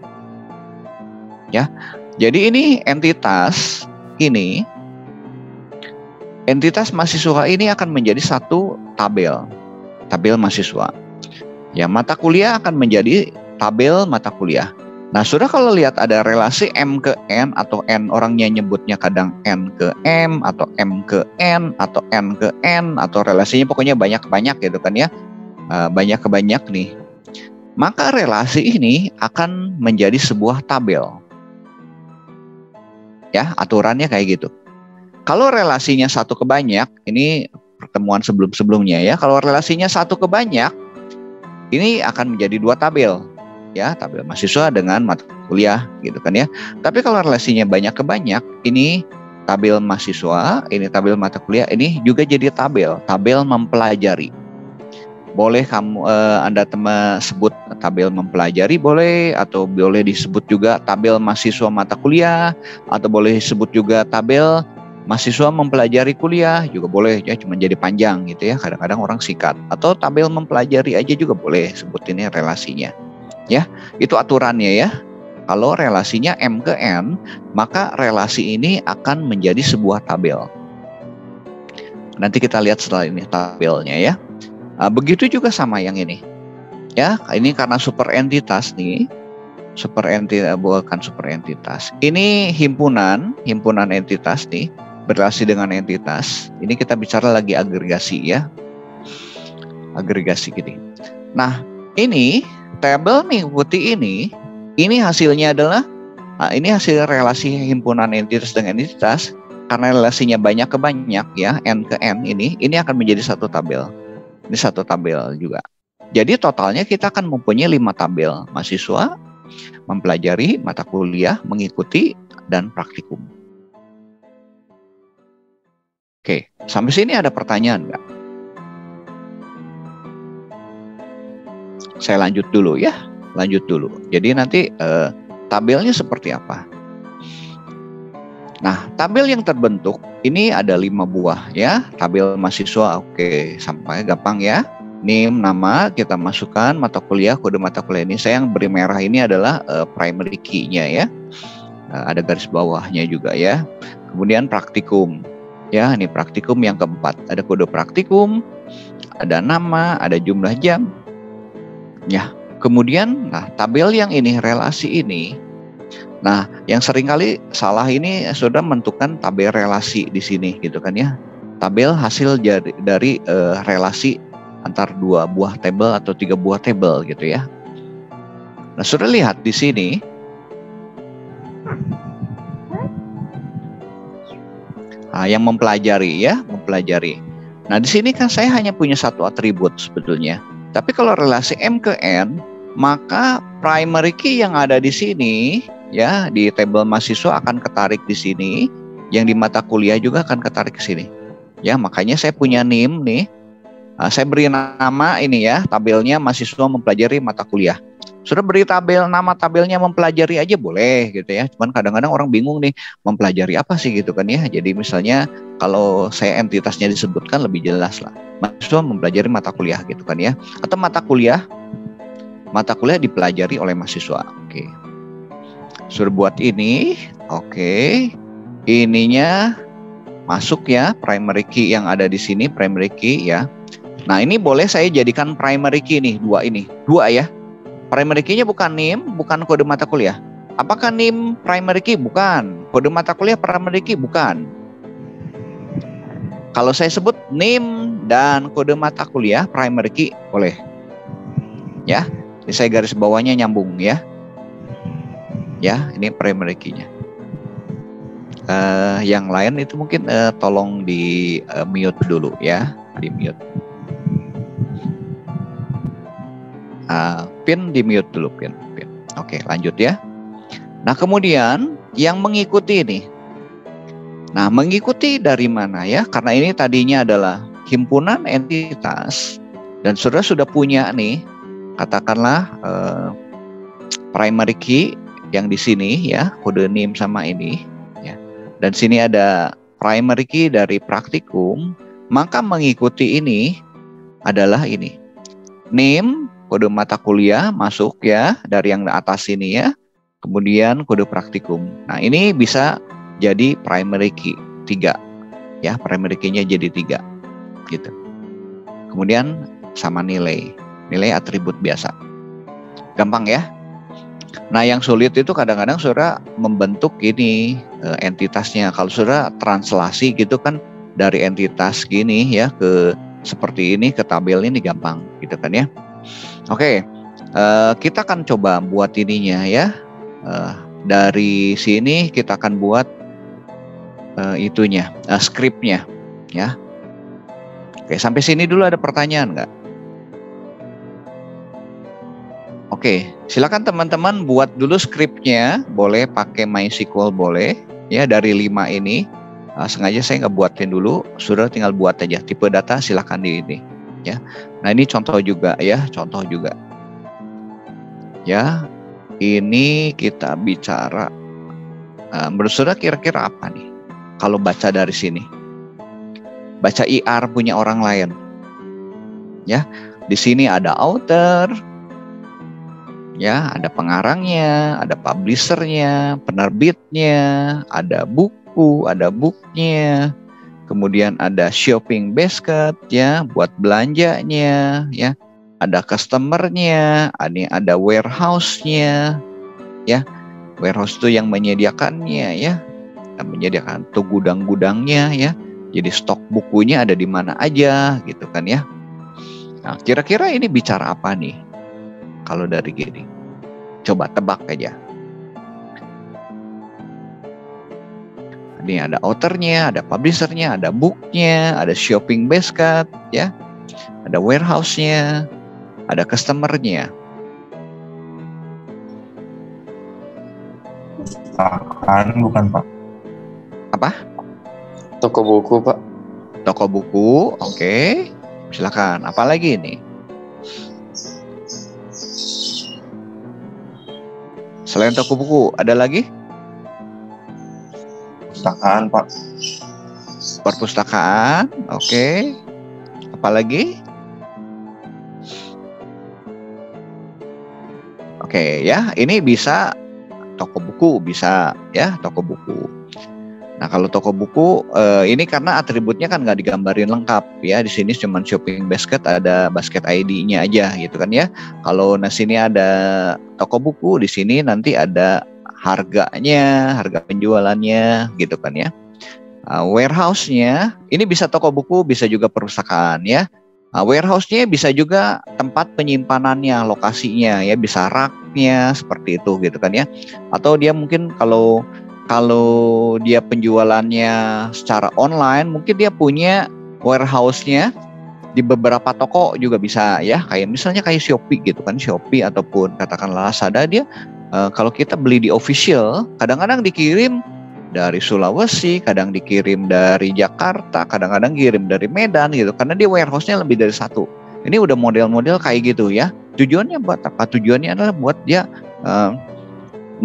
Ya, jadi ini entitas ini. Entitas mahasiswa ini akan menjadi satu tabel mahasiswa. Ya, mata kuliah akan menjadi tabel mata kuliah. Nah, sudah kalau lihat ada relasi M ke N atau N, orangnya nyebutnya kadang N ke M atau M ke N atau N ke N atau relasinya pokoknya banyak-banyak gitu kan ya. Banyak ke banyak nih. Maka relasi ini akan menjadi sebuah tabel. Ya, aturannya kayak gitu. Kalau relasinya satu ke banyak, ini pertemuan sebelum-sebelumnya ya. Kalau relasinya satu ke banyak, ini akan menjadi 2 tabel. Ya, tabel mahasiswa dengan mata kuliah gitu kan ya. Tapi kalau relasinya banyak ke banyak, ini tabel mahasiswa, ini tabel mata kuliah, ini juga jadi tabel mempelajari. Boleh Anda sebut tabel mempelajari boleh, atau boleh disebut juga tabel mahasiswa mata kuliah, atau boleh disebut juga tabel mahasiswa mempelajari kuliah juga boleh ya, cuma jadi panjang gitu ya, kadang-kadang orang sikat, atau tabel mempelajari aja juga boleh sebutinnya relasinya ya. Itu aturannya ya. Kalau relasinya M ke N, maka relasi ini akan menjadi sebuah tabel. Nanti kita lihat setelah ini tabelnya ya. Begitu juga sama yang ini ya, ini karena super entitas nih. Bukan super entitas, ini himpunan entitas nih, berrelasi dengan entitas. Ini kita bicara lagi agregasi ya, agregasi gini. Nah, ini tabel mengikuti ini hasilnya adalah ini hasil relasi himpunan entitas dengan entitas. Karena relasinya banyak ke banyak ya, N ke N, ini akan menjadi satu tabel. Ini satu tabel juga. Jadi totalnya kita akan mempunyai 5 tabel: mahasiswa, mempelajari, mata kuliah, mengikuti, dan praktikum. Oke, sampai sini ada pertanyaan nggak? Saya lanjut dulu ya, Jadi nanti tabelnya seperti apa? Nah, tabel yang terbentuk ini ada 5 buah ya, tabel mahasiswa. Oke, sampai gampang ya. NIM, nama, kita masukkan mata kuliah, kode mata kuliah ini. Saya yang beri merah ini adalah primary key-nya ya. Ada garis bawahnya juga ya. Kemudian praktikum. Ya, ini praktikum yang keempat. Ada kode praktikum, ada nama, ada jumlah jam. Ya, kemudian tabel yang ini, relasi ini. Nah, yang seringkali salah ini sudah menentukan tabel relasi di sini gitu kan ya. Tabel hasil dari relasi antar 2 buah tabel atau 3 buah tabel gitu ya. Nah, sudah lihat di sini. Nah, yang mempelajari ya, mempelajari. Nah, di sini kan saya hanya punya satu atribut sebetulnya. Tapi kalau relasi M ke N, maka primary key yang ada di sini ya, di tabel mahasiswa akan ketarik di sini, yang di mata kuliah juga akan ketarik ke sini. Ya, makanya saya punya NIM nih. Saya beri nama ini ya, tabelnya mahasiswa mempelajari mata kuliah. Sudah beri tabel, nama tabelnya mempelajari aja boleh gitu ya. Cuman kadang-kadang orang bingung nih, mempelajari apa sih gitu kan ya. Jadi misalnya kalau saya entitasnya disebutkan lebih jelas lah. Mahasiswa mempelajari mata kuliah gitu kan ya. Atau mata kuliah dipelajari oleh mahasiswa. Oke. Sudah buat ini. Oke. Ininya masuk ya, primary key yang ada di sini, primary key ya. Nah, ini boleh saya jadikan primary key nih, 2 ini. 2 ya. Primary key-nya bukan NIM, bukan kode mata kuliah. Apakah NIM primary key? Bukan. Kode mata kuliah primary key? Bukan. Kalau saya sebut NIM dan kode mata kuliah primary key, boleh. Ya, ini saya garis bawahnya nyambung ya. Ya, ini primary key-nya. Yang lain itu mungkin tolong di mute dulu ya, di mute. Pin di mute dulu, pin. Oke, lanjut ya. Nah, kemudian yang mengikuti ini. Nah, mengikuti dari mana ya? Karena ini tadinya adalah himpunan entitas dan saudara sudah punya nih, katakanlah primary key yang di sini ya, kode NIM sama ini ya. Dan sini ada primary key dari praktikum, maka mengikuti ini adalah ini. NIM kode mata kuliah masuk ya dari yang atas ini ya. Kemudian kode praktikum. Nah, ini bisa jadi primary key 3. Ya, primary key-nya jadi 3 gitu. Kemudian sama nilai atribut biasa. Gampang ya. Nah, yang sulit itu kadang-kadang saudara membentuk ini entitasnya. Kalau saudara translasi gitu kan dari entitas gini ya ke seperti ini ke tabel ini gampang gitu kan ya. Oke, kita akan coba buat ininya ya. Dari sini kita akan buat skripnya ya. Oke, sampai sini dulu ada pertanyaan nggak? Oke, silakan teman-teman buat dulu skripnya. Boleh pakai MySQL boleh ya, dari 5 ini. Sengaja saya nggak buatin dulu, sudah tinggal buat aja. Tipe data silakan di ini ya. Nah, ini contoh juga ya, contoh juga. Ya, ini kita bicara. Menurut saudara kira-kira apa nih? Kalau baca dari sini, baca IR punya orang lain. Ya, di sini ada author, ya, ada pengarangnya, ada publishernya, penerbitnya, ada buku, ada booknya. Kemudian ada shopping basket ya, buat belanjanya ya. Ada customernya, ada warehouse-nya ya. Warehouse itu yang menyediakannya ya. Yang menyediakan tuh gudang-gudangnya ya. Jadi stok bukunya ada di mana aja gitu kan ya. Nah, kira-kira ini bicara apa nih? Kalau dari gini. Coba tebak aja. Ini ada authornya, ada publishernya, ada booknya, ada shopping basket, ya, ada warehouse-nya, ada customer-nya. Bukan Pak. Apa? Toko buku Pak. Toko buku, oke. Silakan. Apalagi ini? Selain toko buku, ada lagi? Perpustakaan Pak. Perpustakaan, oke. Apalagi? Oke ya, ini bisa toko buku, bisa ya toko buku. Nah kalau toko buku ini karena atributnya kan nggak digambarin lengkap ya. Di sini cuma shopping basket, ada basket ID-nya aja gitu kan ya. Kalau sini ada toko buku, di sini nanti ada harganya, harga penjualannya gitu kan ya. Warehouse-nya ini bisa toko buku, bisa juga perpustakaan ya. Warehouse-nya bisa juga tempat penyimpanannya, lokasinya ya, bisa rak-nya seperti itu gitu kan ya. Atau dia mungkin kalau dia penjualannya secara online, mungkin dia punya warehouse-nya di beberapa toko juga bisa ya. Kayak misalnya kayak Shopee gitu kan, Shopee ataupun katakanlah Lazada, dia kalau kita beli di official, kadang-kadang dikirim dari Sulawesi, kadang dikirim dari Jakarta, kadang-kadang kirim dari Medan gitu, karena dia warehouse-nya lebih dari satu. Ini udah model-model kayak gitu ya. Tujuannya buat apa? Tujuannya adalah buat dia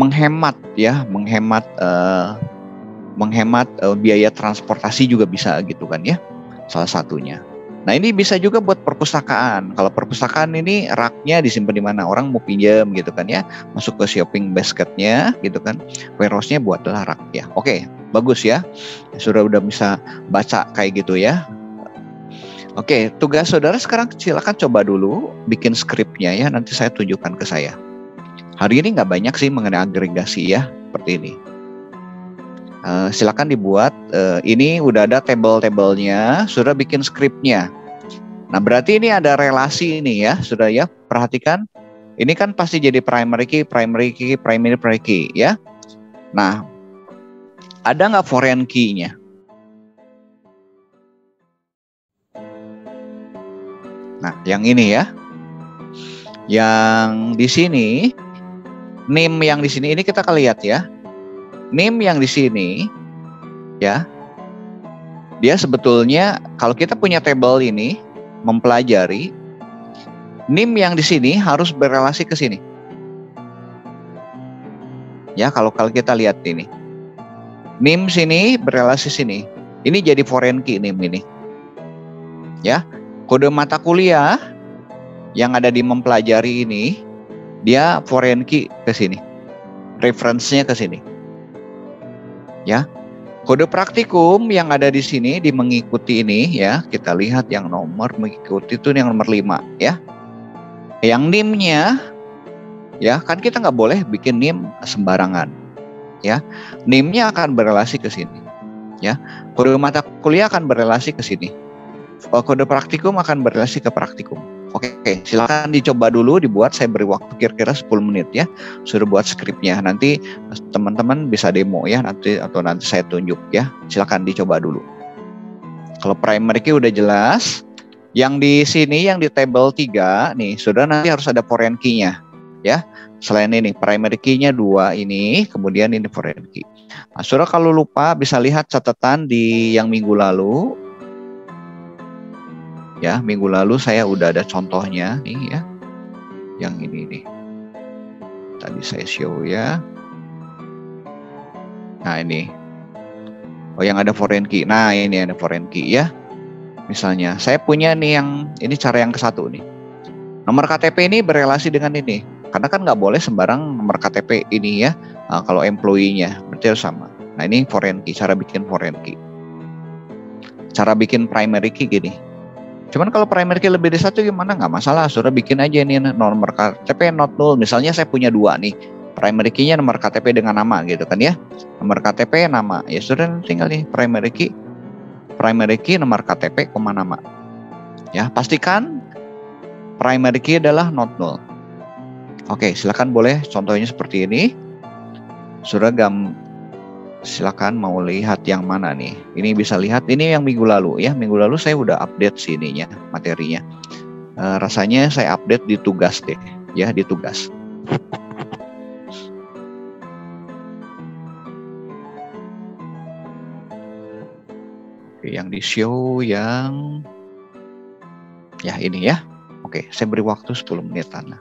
menghemat ya, menghemat biaya transportasi juga bisa gitu kan ya, salah satunya. Nah ini bisa juga buat perpustakaan. Kalau perpustakaan ini rak-nya disimpan di mana, orang mau pinjam gitu kan ya, masuk ke shopping basket-nya gitu kan, warehouse-nya buatlah rak ya. Oke, bagus ya, sudah udah bisa baca kayak gitu ya. Oke, tugas saudara sekarang silakan coba dulu bikin skripnya ya, nanti saya tunjukkan ke saya. Hari ini nggak banyak sih mengenai agregasi ya, seperti ini. Silakan dibuat. Ini udah ada tabel-tabelnya, sudah bikin skripnya. Nah berarti ini ada relasi ini ya, sudah ya, perhatikan. Ini kan pasti jadi primary key ya. Nah ada nggak foreign key-nya? Nah yang ini ya, yang di sini, name yang di sini ini kita akan lihat ya. Name yang di sini ya, dia sebetulnya kalau kita punya tabel ini mempelajari, name yang di sini harus berelasi ke sini. Ya, kalau kita lihat ini. Name sini berelasi sini. Ini jadi foreign key name ini. Ya, kode mata kuliah yang ada di mempelajari ini, dia foreign key ke sini. Reference-nya ke sini. Ya, kode praktikum yang ada di sini di mengikuti ini ya, kita lihat yang nomor mengikuti itu yang nomor 5 ya. Yang NIM-nya ya, kan kita nggak boleh bikin NIM sembarangan ya. NIM-nya akan berelasi ke sini ya. Kode mata kuliah akan berelasi ke sini. Kode praktikum akan berelasi ke praktikum. Oke, silakan dicoba dulu dibuat. Saya beri waktu kira-kira 10 menit ya. Suruh buat skripnya. Nanti teman-teman bisa demo ya nanti saya tunjuk ya. Silakan dicoba dulu. Kalau primary key udah jelas. Yang di sini yang di table 3 nih, sudah nanti harus ada foreign key-nya ya. Selain ini primary key-nya 2 ini, kemudian ini foreign key. Nah, saudara kalau lupa bisa lihat catatan di yang minggu lalu. Ya, minggu lalu saya udah ada contohnya nih ya. Yang ini nih. Tadi saya show ya. Nah, ini. Oh, yang ada foreign key. Nah, ini ada foreign key ya. Misalnya, saya punya nih ini cara yang ke-1 nih. Nomor KTP ini berelasi dengan ini. Karena kan nggak boleh sembarang nomor KTP ini ya. Nah, kalau employee-nya berarti harus sama. Nah, ini foreign key, cara bikin foreign key. Cara bikin primary key gini. Cuman kalau primary key lebih dari 1 gimana? Nggak masalah, sudah bikin aja ini nomor KTP not null. Misalnya saya punya 2 nih, primary key-nya nomor KTP dengan nama gitu kan ya. Nomor KTP nama, ya sudah tinggal nih primary key nomor KTP koma nama. Ya, pastikan primary key adalah not null. Oke, silakan boleh contohnya seperti ini. Sudah silakan mau lihat yang mana nih. Ini bisa lihat ini yang minggu lalu ya. Minggu lalu saya udah update sininya materinya. Rasanya saya update di tugas deh ya, di tugas. Oke, yang di show yang ya ini ya. Oke, saya beri waktu 10 menitan.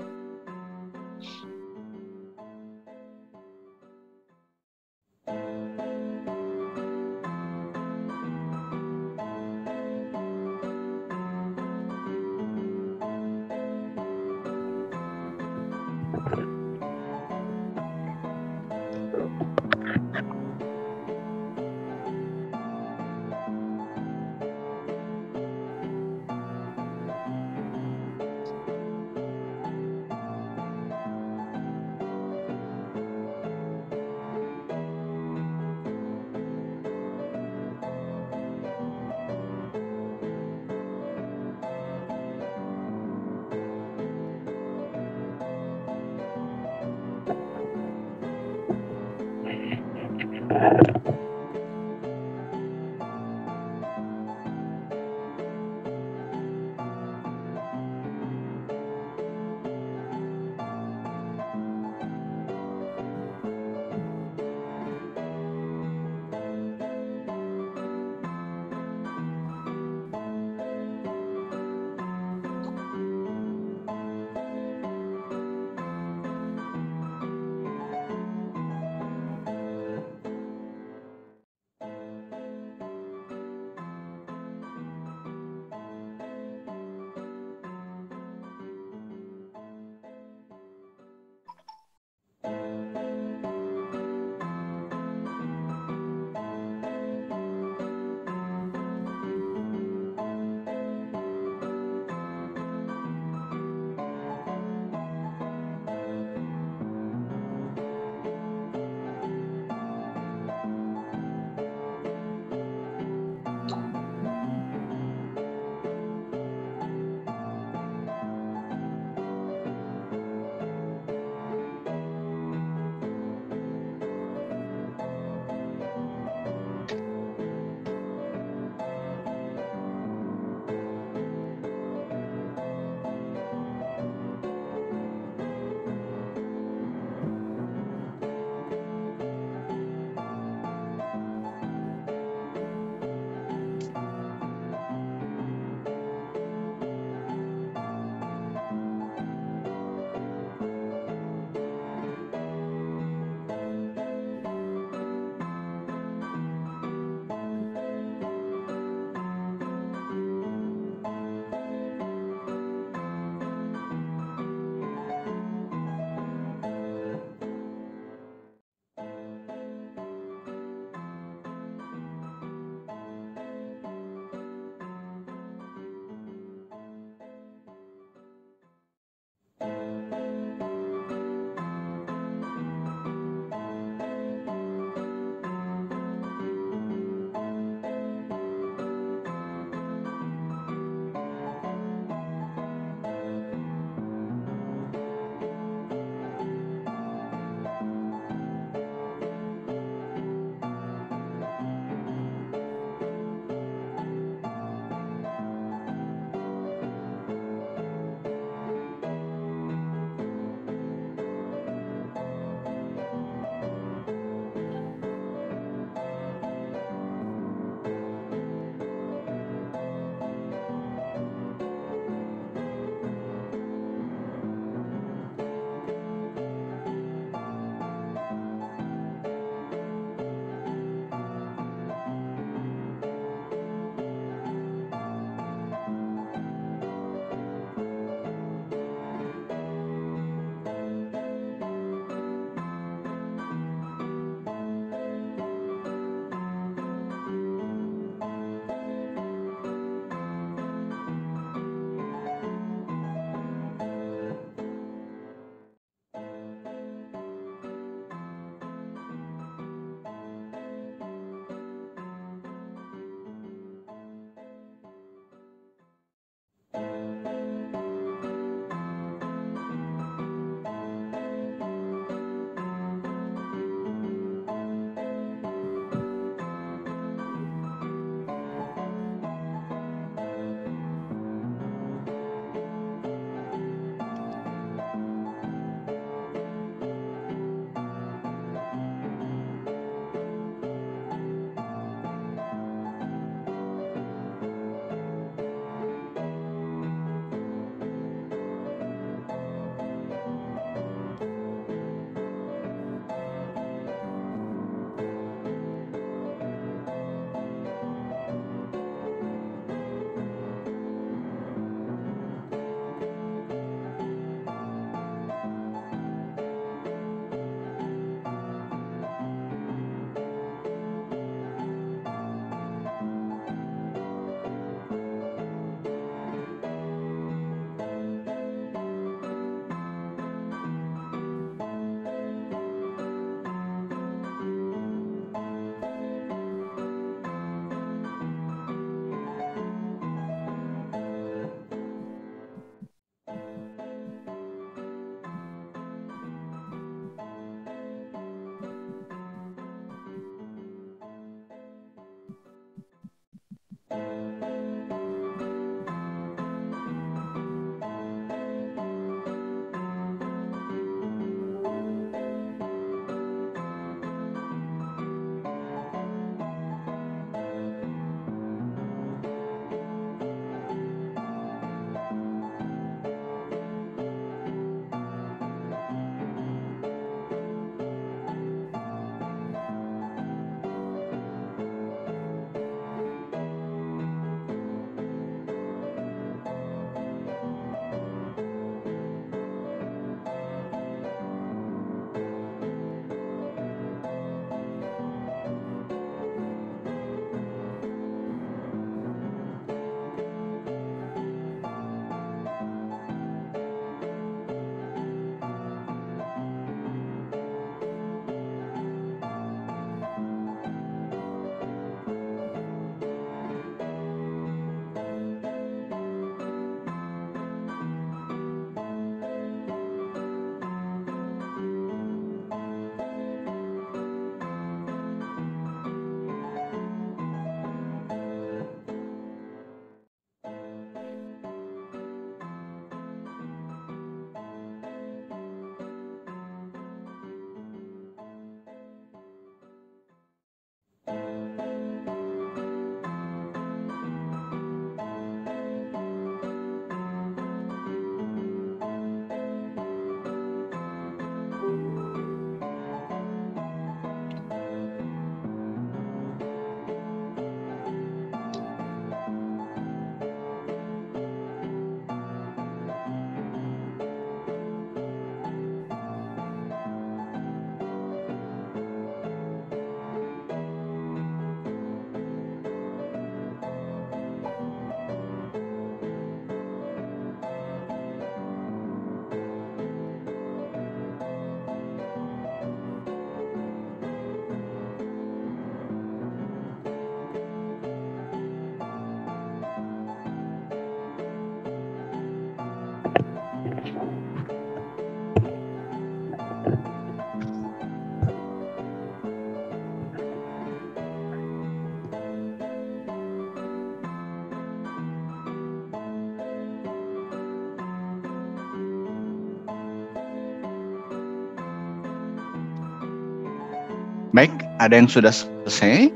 Baik, ada yang sudah selesai?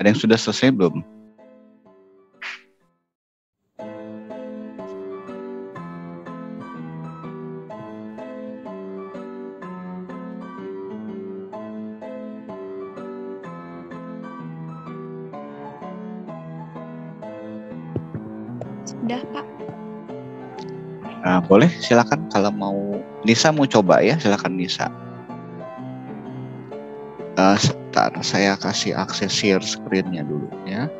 Ada yang sudah selesai belum? Sudah, Pak. Nah, boleh, silakan kalau mau. Nisa mau coba ya, silakan Nisa. Sebentar, saya kasih akses share screen-nya dulu ya.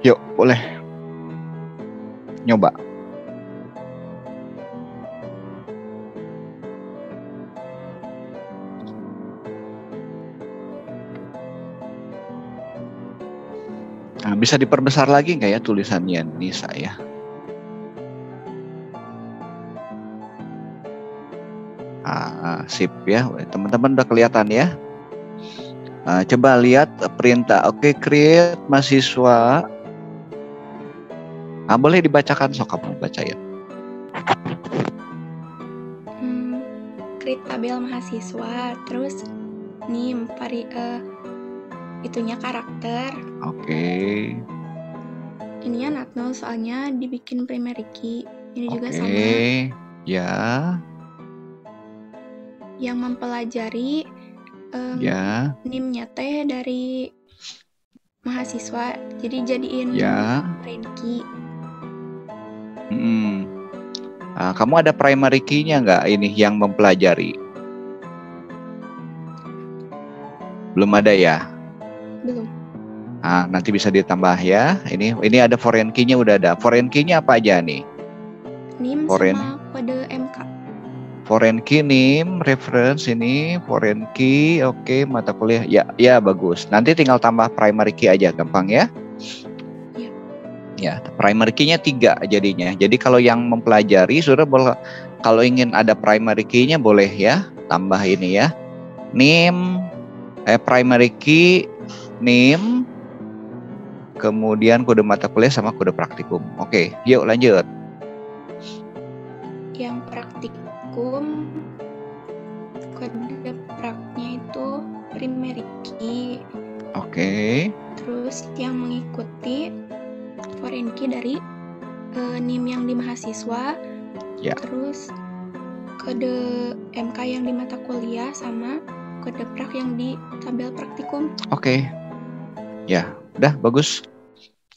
Yuk, boleh. Nyoba. Nah, bisa diperbesar lagi nggak ya tulisannya Nisa ya? Sip ya, teman-teman udah kelihatan ya. Coba lihat perintah. Oke, create mahasiswa. Boleh dibacakan, sok kamu bacain. Create tabel mahasiswa, terus name itunya karakter. Oke. Ininya not null soalnya dibikin primary key. Ini juga sama. Oke. Ya. Yang mempelajari Ya. NIM-nya teh dari mahasiswa, jadi jadiin Ya. primary key. Kamu ada primary key-nya nggak ini yang mempelajari? Belum ada ya? Belum. Nanti bisa ditambah ya. Ini ada foreign key-nya udah ada. Foreign key-nya apa aja nih? NIM sama kode MK. Foreign key, name, reference ini, foreign key, oke, mata kuliah, ya bagus. Nanti tinggal tambah primary key aja, gampang ya. Iya. Ya, primary key-nya 3 jadinya. Jadi kalau yang mempelajari, sudah boleh. Kalau ingin ada primary key-nya boleh ya, tambah ini ya. Name, primary key, name, kemudian kode mata kuliah sama kode praktikum. Oke, yuk lanjut. Yang praktikum kode praknya itu primary key. Oke. Terus yang mengikuti foreign key dari NIM yang di mahasiswa. Ya. Terus kode MK yang di mata kuliah sama kode prak yang di tabel praktikum. Oke. Ya, udah bagus.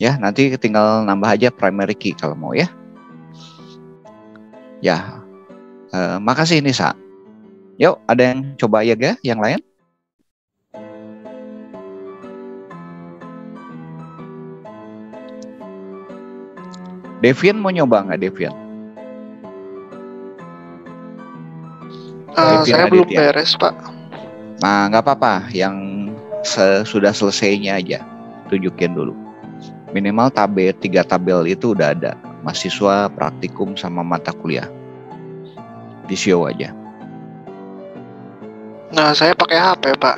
Ya, nanti tinggal nambah aja primary key kalau mau ya. Ya. Makasih Nisa. Yuk, ada yang coba ya ga? Yang lain? Devian mau nyoba nggak Devian? Saya belum beres, Pak. Nah, nggak apa-apa. Yang sudah selesainya aja. Tunjukin dulu. Minimal 3 tabel itu udah ada. Mahasiswa, praktikum, sama mata kuliah. Di show aja. Nah, saya pakai HP, Pak.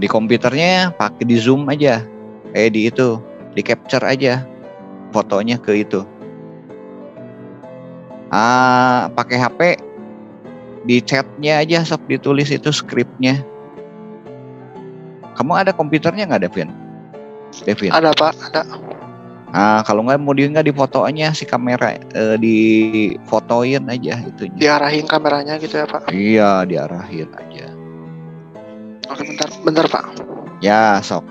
Di komputernya pakai di zoom aja. Di capture aja fotonya ke itu. Pakai HP, di chatnya aja sok ditulis itu skripnya. Kamu ada komputernya nggak, Devin? Ada, Pak, ada. Kalau nggak di fotonya si kamera difotoin aja itu. Diarahin kameranya gitu ya, Pak? Iya, diarahin aja. Oke, bentar, Pak. Ya, sok.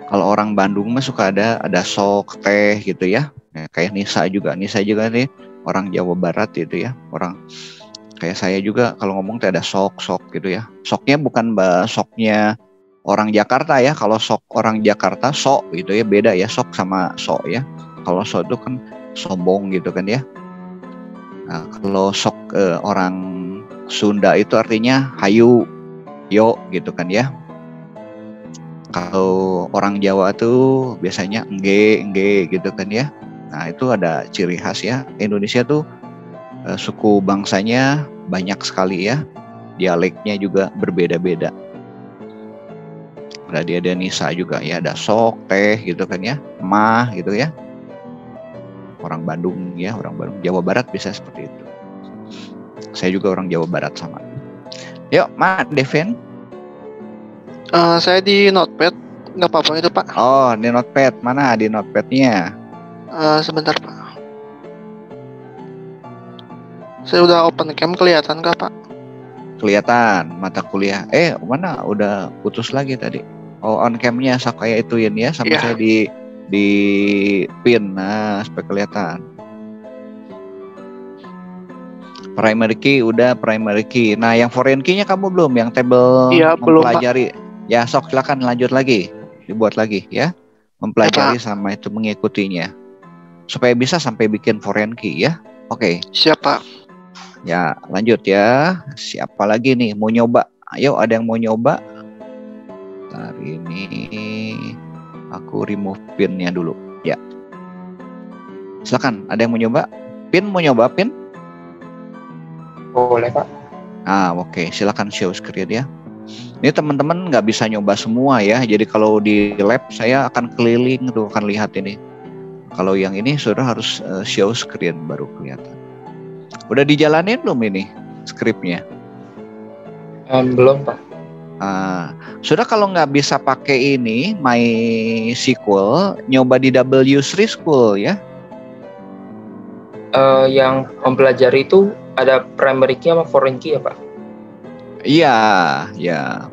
Kalau orang Bandung mah suka ada sok teh gitu ya. Kayak Nisa juga nih orang Jawa Barat gitu ya. Orang kayak saya juga kalau ngomong tuh ada sok gitu ya. Soknya bukan soknya orang Jakarta ya. Kalau sok orang Jakarta sok gitu ya, beda ya sok sama sok ya. Kalau sok itu kan sombong gitu kan ya. Nah, kalau sok orang Sunda itu artinya hayu, yo gitu kan ya. Kalau orang Jawa tuh biasanya engge gitu kan ya. Nah, itu ada ciri khas ya. Indonesia tuh suku bangsanya banyak sekali ya. Dialeknya juga berbeda-beda. Berarti ada Nisa juga ya, ada sok, teh gitu kan ya, mah gitu ya. Orang Bandung ya, orang Bandung, Jawa Barat bisa seperti itu. Saya juga orang Jawa Barat sama. Yuk, Devin. Saya di Notepad, nggak apa-apa itu Pak. Oh, di Notepad. Mana di Notepadnya? Sebentar Pak. Saya udah open cam, kelihatan nggak Pak? Kelihatan mata kuliah. Mana? Udah putus lagi tadi. Oh, on camnya saya ituin ya, sama saya di pin, nah supaya kelihatan. Primary key udah primary key. Nah, yang foreign key-nya kamu belum, yang table mempelajari. Belum, ya, sok silakan lanjut lagi, dibuat lagi ya, mempelajari ya, sama itu mengikutinya, supaya bisa sampai bikin foreign key ya. Oke. Siap Pak. Ya, lanjut ya. Siapa lagi nih mau nyoba? Ayo, ada yang mau nyoba? Hari ini aku remove pin-nya dulu. Ya. Silakan, ada yang mau nyoba? Mau nyoba pin? Boleh Pak. Oke. Silakan show screen ya. Ini teman-teman nggak bisa nyoba semua ya. Jadi kalau di lab saya akan keliling tuh, akan lihat ini. Kalau yang ini saudara harus show screen baru kelihatan. Udah dijalanin belum ini skripnya? Belum Pak. Sudah, kalau nggak bisa pakai ini MySQL, nyoba di W3 School ya. Yang mempelajari itu ada primary key sama foreign key ya Pak? Iya, ya.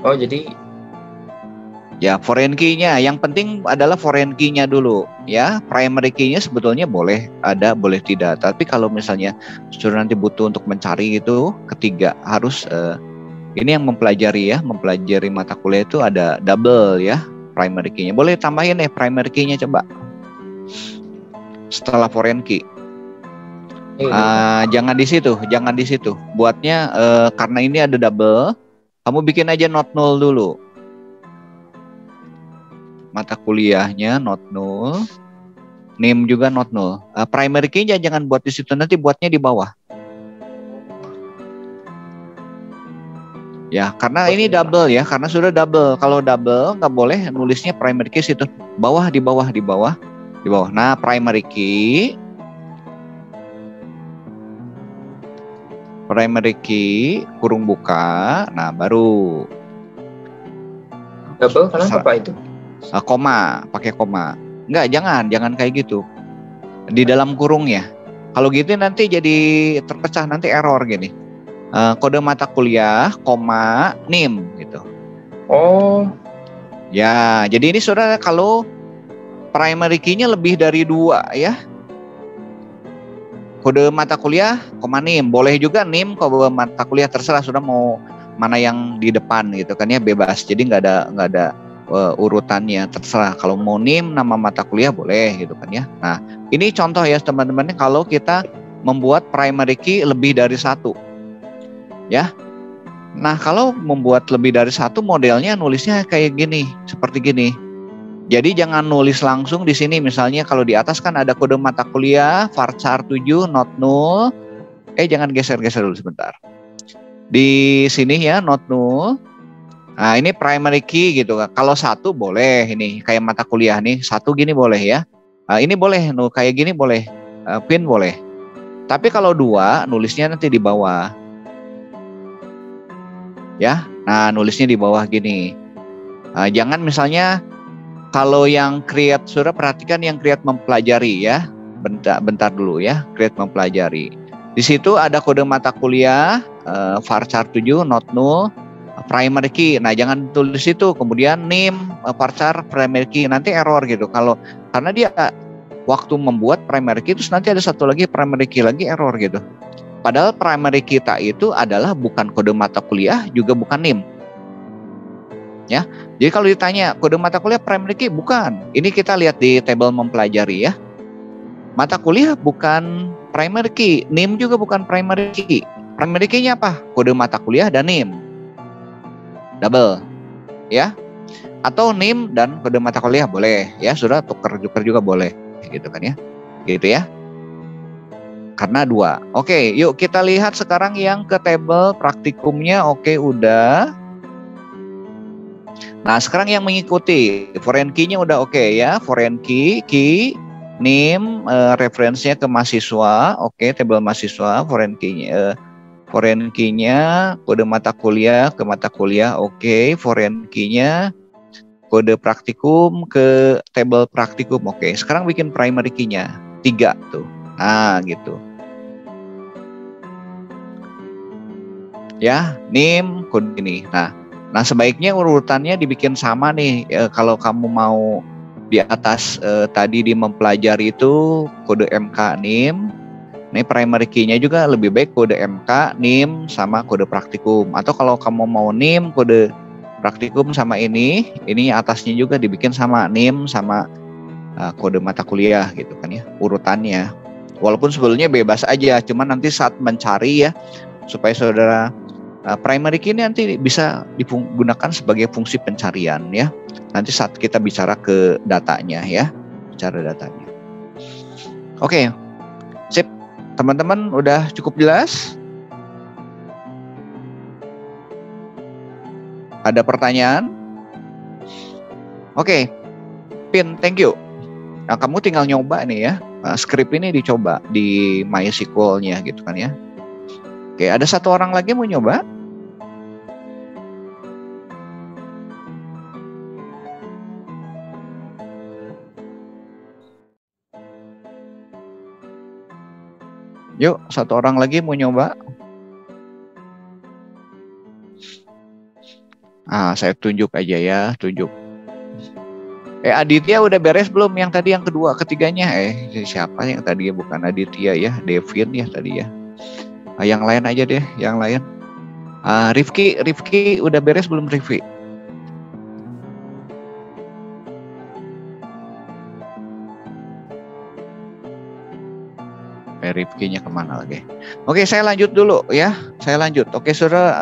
Oh, jadi ya foreign key-nya, yang penting adalah foreign key-nya dulu ya. Primary key-nya sebetulnya boleh ada, boleh tidak. Tapi kalau misalnya saudara nanti butuh untuk mencari itu, ketiga harus ini yang mempelajari ya, mempelajari mata kuliah itu ada double ya, primary key-nya. Boleh tambahin primary key-nya coba setelah foreign key. Jangan di situ, buatnya karena ini ada double, kamu bikin aja not null dulu. Mata kuliahnya not null, name juga not null. Primary key-nya jangan buat di situ, nanti buatnya di bawah. Ya, karena ini double ya, karena sudah double. Kalau double nggak boleh nulisnya primary key situ, di bawah. Nah, primary key kurung buka, nah baru double. Kenapa Pak itu? Koma, pakai koma. Enggak, jangan kayak gitu. Di dalam kurung ya. Kalau gitu nanti jadi terpecah, nanti error gini. Kode mata kuliah, koma, nim gitu. Oh. Ya, jadi ini saudara kalau primary key-nya lebih dari 2 ya. Kode mata kuliah, koma nim. Boleh juga nim kode mata kuliah, terserah saudara mau mana yang di depan gitu kan ya, bebas. Jadi nggak ada urutannya, terserah. Kalau mau nim nama mata kuliah boleh gitu kan ya. Nah, ini contoh ya teman-teman, kalau kita membuat primary key lebih dari 1 ya. Nah, kalau membuat lebih dari 1, modelnya nulisnya kayak gini, seperti gini. Jadi jangan nulis langsung di sini. Misalnya kalau di atas kan ada kode mata kuliah varchar 7 not null. Jangan geser-geser dulu sebentar. Di sini ya not null. Nah, ini primary key gitu. Kalau 1 boleh, ini kayak mata kuliah nih, 1 gini boleh ya. Ini boleh, kayak gini boleh, pin boleh. Tapi kalau 2, nulisnya nanti di bawah. Ya, nah nulisnya di bawah gini. Jangan misalnya kalau yang create, saudara perhatikan yang create mempelajari ya. Bentar dulu ya, create mempelajari. Di situ ada kode mata kuliah, varchar 7 not null. Primary key, nah jangan tulis itu, kemudian name varchar primary key, nanti error gitu. Karena dia waktu membuat primary key terus nanti ada satu lagi primary key lagi, error gitu. Padahal primary kita itu adalah bukan kode mata kuliah, juga bukan name. Ya, jadi kalau ditanya kode mata kuliah primary key, bukan. Ini kita lihat di table mempelajari ya. Mata kuliah bukan primary key, name juga bukan primary key. Primary key-nya apa? Kode mata kuliah dan name. Double ya, atau name dan kode mata kuliah boleh ya, sudah tuker juga boleh gitu kan ya, gitu ya. Karena 2. Oke, yuk kita lihat sekarang yang ke table praktikumnya. Oke, udah. Nah, sekarang yang mengikuti foreign key-nya udah oke ya. Foreign key, name, referensinya ke mahasiswa. Oke, table mahasiswa, foreign key-nya. Foreign key-nya kode mata kuliah ke mata kuliah. Oke, foreign key-nya kode praktikum ke table praktikum. Oke, sekarang bikin primary key-nya 3 tuh. Nah, gitu. Ya, name kode ini. Nah sebaiknya urutannya dibikin sama nih. Kalau kamu mau di atas tadi di mempelajari itu kode MK NIM. Ini primary key-nya juga lebih baik kode MK NIM sama kode praktikum. Atau kalau kamu mau NIM kode praktikum sama ini atasnya juga dibikin sama NIM sama kode mata kuliah gitu kan ya, urutannya. Walaupun sebetulnya bebas aja, cuman nanti saat mencari ya, supaya saudara primary key ini nanti bisa digunakan sebagai fungsi pencarian ya. Nanti saat kita bicara ke datanya ya, bicara datanya. Oke, sip. Teman-teman udah cukup jelas? Ada pertanyaan? Oke, Pin, thank you. Nah, kamu tinggal nyoba nih ya. Script ini dicoba di MySQL-nya gitu kan ya. Oke, ada 1 orang lagi mau nyoba? Yuk, 1 orang lagi mau nyoba. Saya tunjuk aja ya, tunjuk. Aditya udah beres belum yang tadi yang kedua, ketiganya? Siapa yang tadi ya? Bukan Aditya ya, Devin ya tadi ya. Yang lain aja deh, yang lain. Rifki udah beres belum Rifki? Rifki-nya kemana lagi? Oke, saya lanjut dulu ya. Saya lanjut. Oke, saudara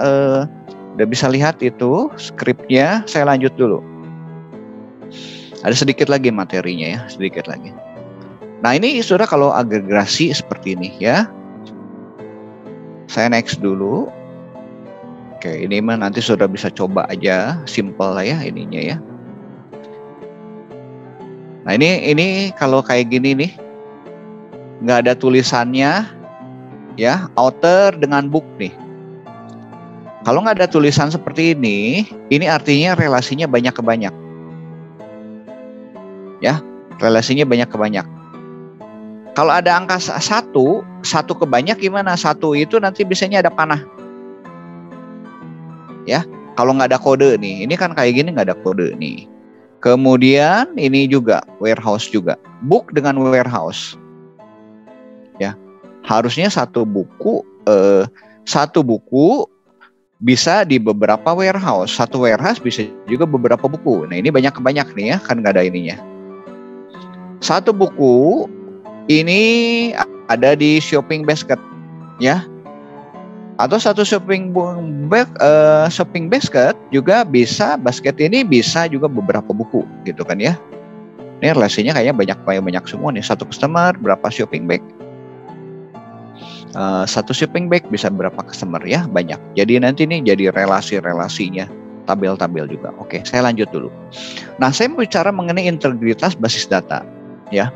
udah bisa lihat itu skripnya. Saya lanjut dulu. Ada sedikit lagi materinya ya, sedikit lagi. Nah ini saudara kalau agregasi seperti ini ya. Saya next dulu. Oke, ini mah nanti saudara bisa coba aja, simple lah ya ininya ya. Nah ini kalau kayak gini nih, nggak ada tulisannya ya, author dengan book nih. Kalau nggak ada tulisan seperti ini artinya relasinya banyak ke banyak. Ya, relasinya banyak ke banyak. Kalau ada angka 1 ke banyak gimana? 1 itu nanti biasanya ada panah. Ya, kalau nggak ada kode nih, ini kan kayak gini nggak ada kode nih. Kemudian ini juga warehouse juga, book dengan warehouse. Ya, harusnya satu buku bisa di beberapa warehouse. Satu warehouse bisa juga beberapa buku. Nah ini banyak ke banyak nih ya, kan nggak ada ininya. Satu buku ini ada di shopping basket ya, atau satu shopping basket juga bisa, basket ini bisa juga beberapa buku gitu kan ya. Ini relasinya kayaknya banyak semua nih. Satu customer berapa shopping bag, satu shopping bag bisa berapa customer ya, banyak. Jadi nanti ini jadi relasinya, tabel-tabel juga. Oke, saya lanjut dulu. Nah saya mau bicara mengenai integritas basis data. Ya,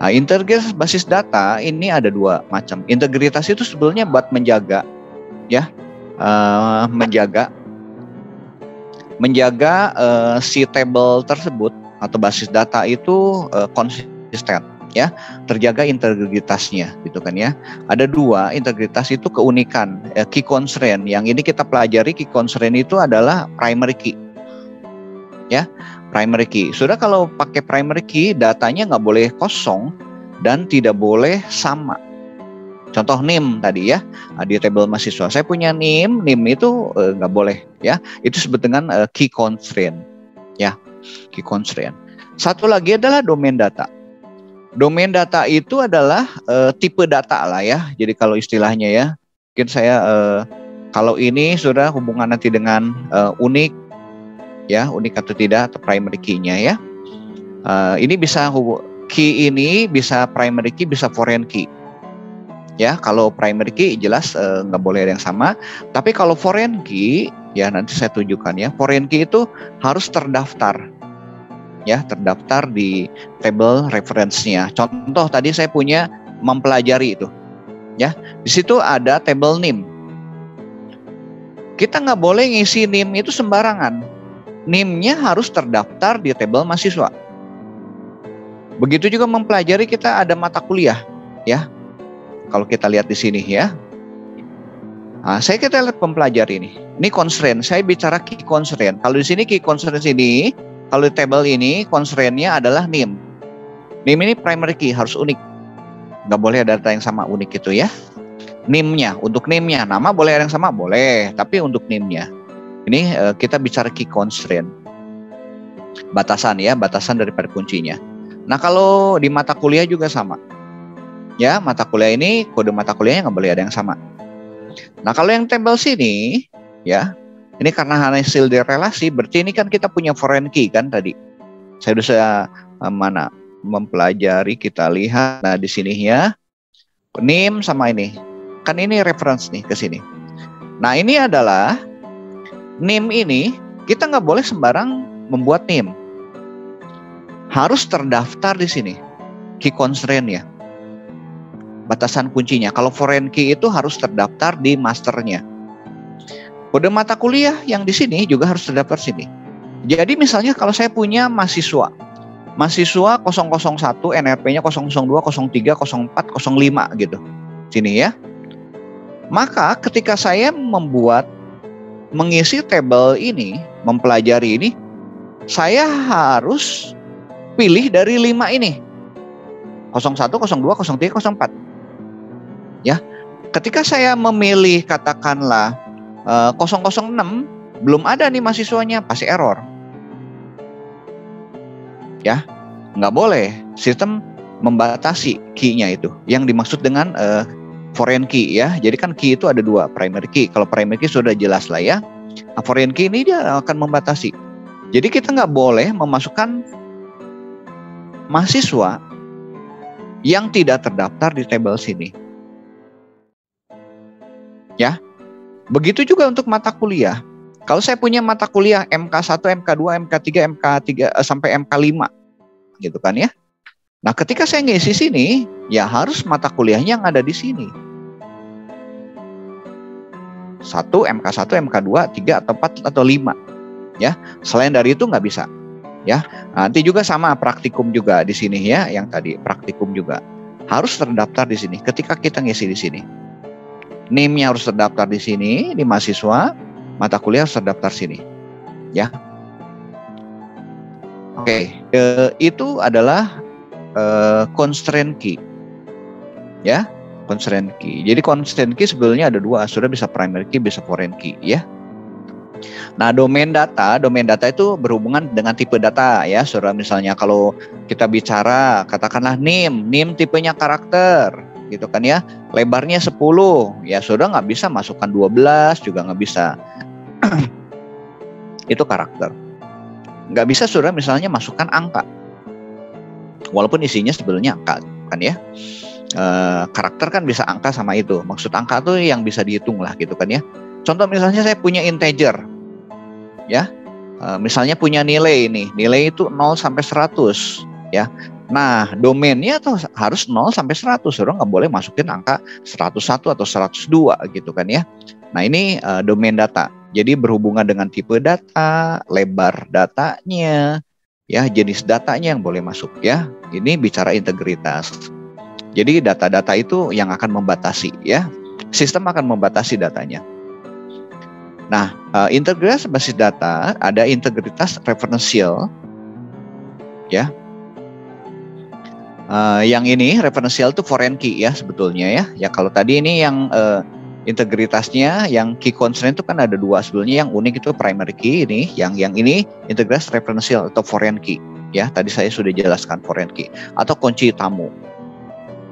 nah, integritas basis data ini ada 2 macam. Integritas itu sebetulnya buat menjaga, ya, menjaga si table tersebut atau basis data itu konsisten, ya, terjaga integritasnya, gitu kan ya. Ada 2 integritas itu keunikan, key constraint. Yang ini kita pelajari key constraint itu adalah primary key, ya. Primary key. Sudah kalau pakai primary key, datanya nggak boleh kosong dan tidak boleh sama. Contoh NIM tadi ya, di table mahasiswa. Saya punya NIM itu nggak boleh ya. Itu disebut dengan key constraint, ya, key constraint. Satu lagi adalah domain data. Domain data itu adalah tipe data lah ya. Jadi kalau istilahnya ya, mungkin saya kalau ini sudah hubungan nanti dengan unik. Ya, unik atau tidak atau primary key-nya ya. Ini bisa key ini bisa primary key, bisa foreign key. Ya, kalau primary key jelas nggak boleh ada yang sama. Tapi kalau foreign key, ya nanti saya tunjukkan ya. Foreign key itu harus terdaftar, ya, terdaftar di table reference-nya. Contoh tadi saya punya mempelajari itu, ya. Di situ ada table name. Kita nggak boleh ngisi name itu sembarangan. Name-nya harus terdaftar di table mahasiswa. Begitu juga mempelajari, kita ada mata kuliah, ya. Kalau kita lihat di sini ya, nah, kita lihat mempelajari ini. Ini constraint. Saya bicara key constraint. Kalau di sini key constraint ini, kalau di table ini constraint-nya adalah name. Name ini primary key, harus unik. Nggak boleh ada data yang sama, unik itu ya. Name-nya, untuk name-nya, nama boleh ada yang sama, boleh. Tapi untuk name-nya, ini kita bicara key constraint. Batasan ya, batasan daripada kuncinya. Nah kalau di mata kuliah juga sama. Ya, mata kuliah ini kode mata kuliahnya nggak boleh ada yang sama. Nah kalau yang table sini, ya, ini karena hasil dari relasi, berarti ini kan kita punya foreign key kan tadi. Saya udah mempelajari, kita lihat. Nah di sini ya, name sama ini, kan ini reference nih ke sini. Nah ini adalah name ini, kita nggak boleh sembarang membuat name. Harus terdaftar di sini, key constraint-nya. Batasan kuncinya. Kalau foreign key itu harus terdaftar di masternya. Kode mata kuliah yang di sini juga harus terdaftar sini. Jadi misalnya kalau saya punya mahasiswa 001, NRP-nya 002, 03, 04, 05 gitu. Sini ya. Maka ketika saya mengisi table ini, mempelajari ini, saya harus pilih dari 5 ini. 01, 02, 03, 04. Ya, ketika saya memilih katakanlah 006, belum ada nih mahasiswanya, pasti error. Ya, nggak boleh. Sistem membatasi key-nya itu. Yang dimaksud dengan foreign key ya. Jadi kan key itu ada dua, primary key. Kalau primary key sudah jelas lah ya. Nah, foreign key ini dia akan membatasi. Jadi kita nggak boleh memasukkan mahasiswa yang tidak terdaftar di table sini. Ya, begitu juga untuk mata kuliah. Kalau saya punya mata kuliah MK1, MK2, MK3, MK3 sampai MK5, gitu kan ya. Nah, ketika saya ngisi sini, ya harus mata kuliahnya yang ada di sini. 1, MK1, MK2, 3 atau 4 atau 5. Ya, selain dari itu nggak bisa. Ya, nanti juga sama praktikum juga di sini ya, yang tadi praktikum juga harus terdaftar di sini. Ketika kita ngisi di sini, name-nya harus terdaftar di sini di mahasiswa, mata kuliah harus terdaftar sini. Ya, oke, itu adalah constraint key. Ya, constraint key. Jadi constraint key sebenarnya ada dua, sudah bisa primary key, bisa foreign key. Ya. Nah, domain data itu berhubungan dengan tipe data ya. Saudara, misalnya kalau kita bicara katakanlah name tipenya karakter gitu kan ya. Lebarnya 10, ya saudara nggak bisa masukkan 12, juga nggak bisa. Itu karakter. Nggak bisa saudara misalnya masukkan angka. Walaupun isinya sebenarnya angka kan ya. Karakter kan bisa angka sama itu. Maksud angka tuh yang bisa dihitung lah gitu kan ya. Contoh misalnya saya punya integer. Ya, misalnya punya nilai ini, nilai itu 0 sampai 100 ya. Nah, domainnya tuh harus 0 sampai 100, orang nggak boleh masukin angka 101 atau 102 gitu kan ya. Nah, ini domain data. Jadi berhubungan dengan tipe data, lebar datanya, ya, jenis datanya yang boleh masuk ya. Ini bicara integritas. Jadi data-data itu yang akan membatasi ya. Sistem akan membatasi datanya. Nah, integritas basis data ada integritas referensial, ya. Yang ini referensial itu foreign key ya sebetulnya ya. Ya kalau tadi ini yang integritasnya, yang key constraint itu kan ada dua sebetulnya. Yang unik itu primary key ini, yang ini integritas referensial atau foreign key. Ya, tadi saya sudah jelaskan foreign key atau kunci tamu,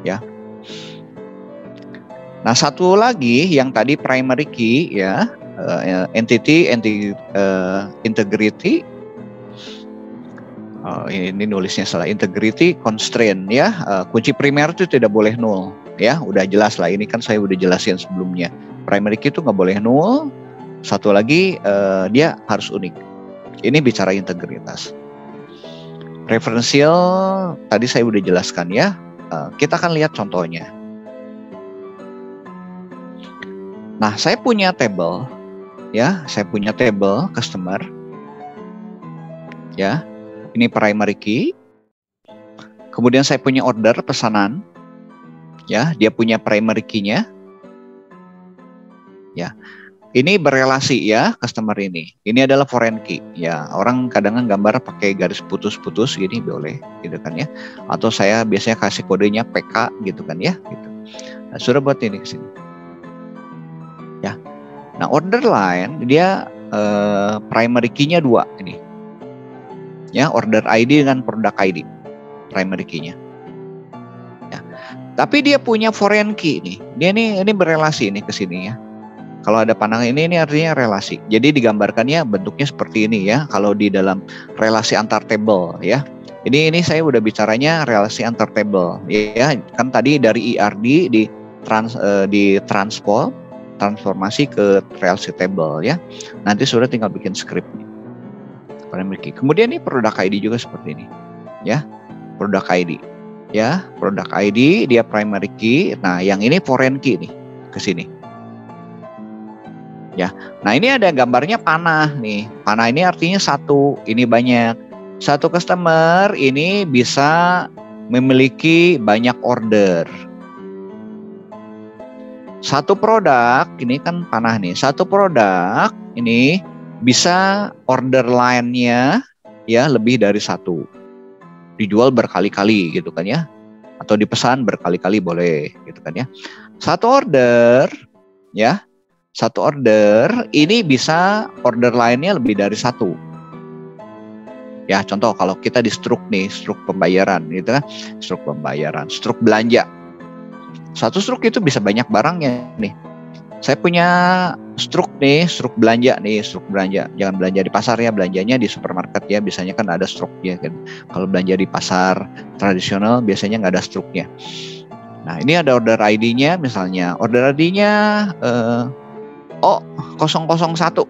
ya. Nah, satu lagi yang tadi primary key ya. Entity integrity, ini nulisnya salah, integrity constraint ya. Kunci primer itu tidak boleh null ya, udah jelas lah. Ini kan saya udah jelasin sebelumnya. Primary key itu nggak boleh null. Satu lagi dia harus unik. Ini bicara integritas. Referensial tadi saya udah jelaskan ya. Kita akan lihat contohnya. Nah, saya punya table, ya, saya punya table customer, ya, ini primary key. Kemudian saya punya order pesanan, ya, dia punya primary key-nya, ya. Ini berelasi ya customer ini. Ini adalah foreign key, ya. Orang kadang gambar pakai garis putus-putus gini boleh, gitu kan ya. Atau saya biasanya kasih kodenya PK, gitu kan ya, gitu. Nah, sudah buat ini ke sini. Ya. Nah, order line dia primary key-nya 2 ini. Ya, order ID dengan product ID. Primary key-nya. Ya. Tapi dia punya foreign key nih. Dia ini berelasi nih ke sini ya. Kalau ada panah ini artinya relasi. Jadi digambarkannya bentuknya seperti ini ya. Kalau di dalam relasi antar table ya. Ini saya udah bicaranya relasi antar table ya. Kan tadi dari ERD di transformasi ke relasi table ya. Nanti sudah tinggal bikin scriptnya. Primary key. Kemudian ini product ID juga seperti ini ya. Product ID ya. Product ID dia primary key. Nah, yang ini foreign key nih ke sini. Ya, nah ini ada gambarnya panah nih. Panah ini artinya satu, ini banyak. Satu customer ini bisa memiliki banyak order. Satu produk, ini kan panah nih. Satu produk ini bisa order line-nya ya lebih dari satu. Dijual berkali-kali gitu kan ya. Atau dipesan berkali-kali boleh gitu kan ya. Satu order ya. Satu order ini bisa order lainnya lebih dari satu. Ya, contoh kalau kita di struk nih, struk pembayaran gitu kan, struk pembayaran, struk belanja. Satu struk itu bisa banyak barangnya nih. Saya punya struk nih, struk belanja nih, struk belanja. Jangan belanja di pasar ya, belanjanya di supermarket ya. Biasanya kan ada struknya kan. Kalau belanja di pasar tradisional biasanya nggak ada struknya. Nah, ini ada order ID-nya misalnya. Order ID-nya 001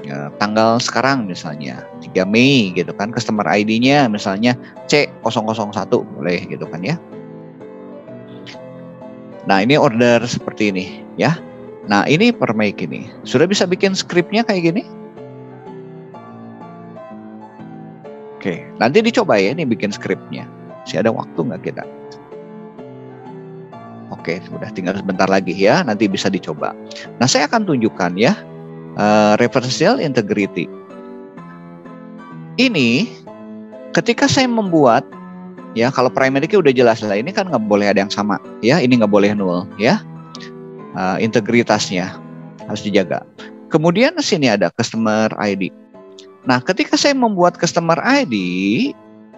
ya, tanggal sekarang misalnya 3 Mei gitu kan, customer ID-nya misalnya C001 boleh gitu kan ya. Nah, ini order seperti ini ya. Nah, ini permaik ini sudah bisa bikin scriptnya kayak gini. Oke, nanti dicoba ya ini bikin scriptnya. Masih ada waktu nggak kita? Oke, sudah tinggal sebentar lagi ya, nanti bisa dicoba. Nah, saya akan tunjukkan ya, referential integrity. Ini ketika saya membuat, ya kalau primary key udah jelas lah, ini kan nggak boleh ada yang sama, ya, ini nggak boleh null, ya, integritasnya harus dijaga. Kemudian sini ada customer ID. Nah, ketika saya membuat customer ID,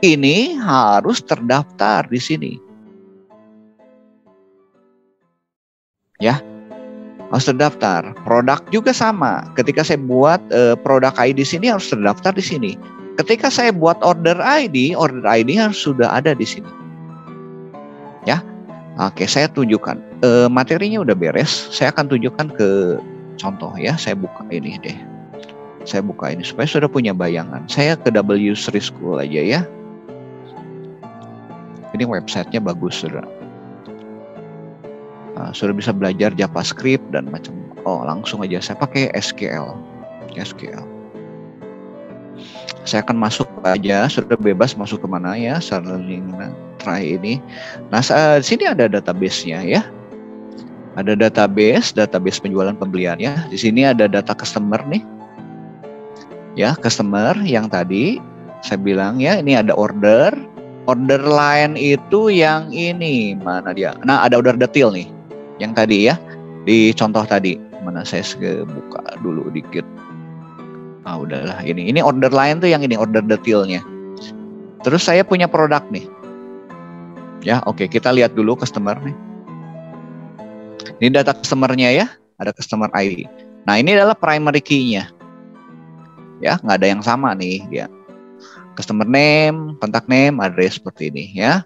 ini harus terdaftar di sini. Ya, harus terdaftar. Produk juga sama. Ketika saya buat produk ID sini harus terdaftar di sini. Ketika saya buat order ID harus sudah ada di sini. Ya, oke, saya tunjukkan. Materinya udah beres. Saya akan tunjukkan ke contoh ya. Saya buka ini deh. Saya buka ini supaya sudah punya bayangan. Saya ke W3 School aja ya. Ini websitenya bagus sudah. Sudah bisa belajar JavaScript dan macam. Langsung aja saya pakai SQL. Saya akan masuk aja, sudah bebas masuk kemana ya, Learning try ini. Nah, sini ada database-nya ya. Ada database penjualan pembelian ya. Di sini ada data customer nih. Ya, customer yang tadi saya bilang ya, ini ada order line itu yang ini, mana dia? Nah, ada order detail nih. Yang tadi ya, di contoh tadi. Mana saya buka dulu dikit. Udahlah ini. Ini order line tuh yang ini, order detailnya. Terus saya punya produk nih. Ya, oke, kita lihat dulu customer nih. Ini data customer-nya ya, ada customer ID. Nah, ini adalah primary key-nya. Ya, nggak ada yang sama nih dia. Customer name, contact name, address seperti ini ya.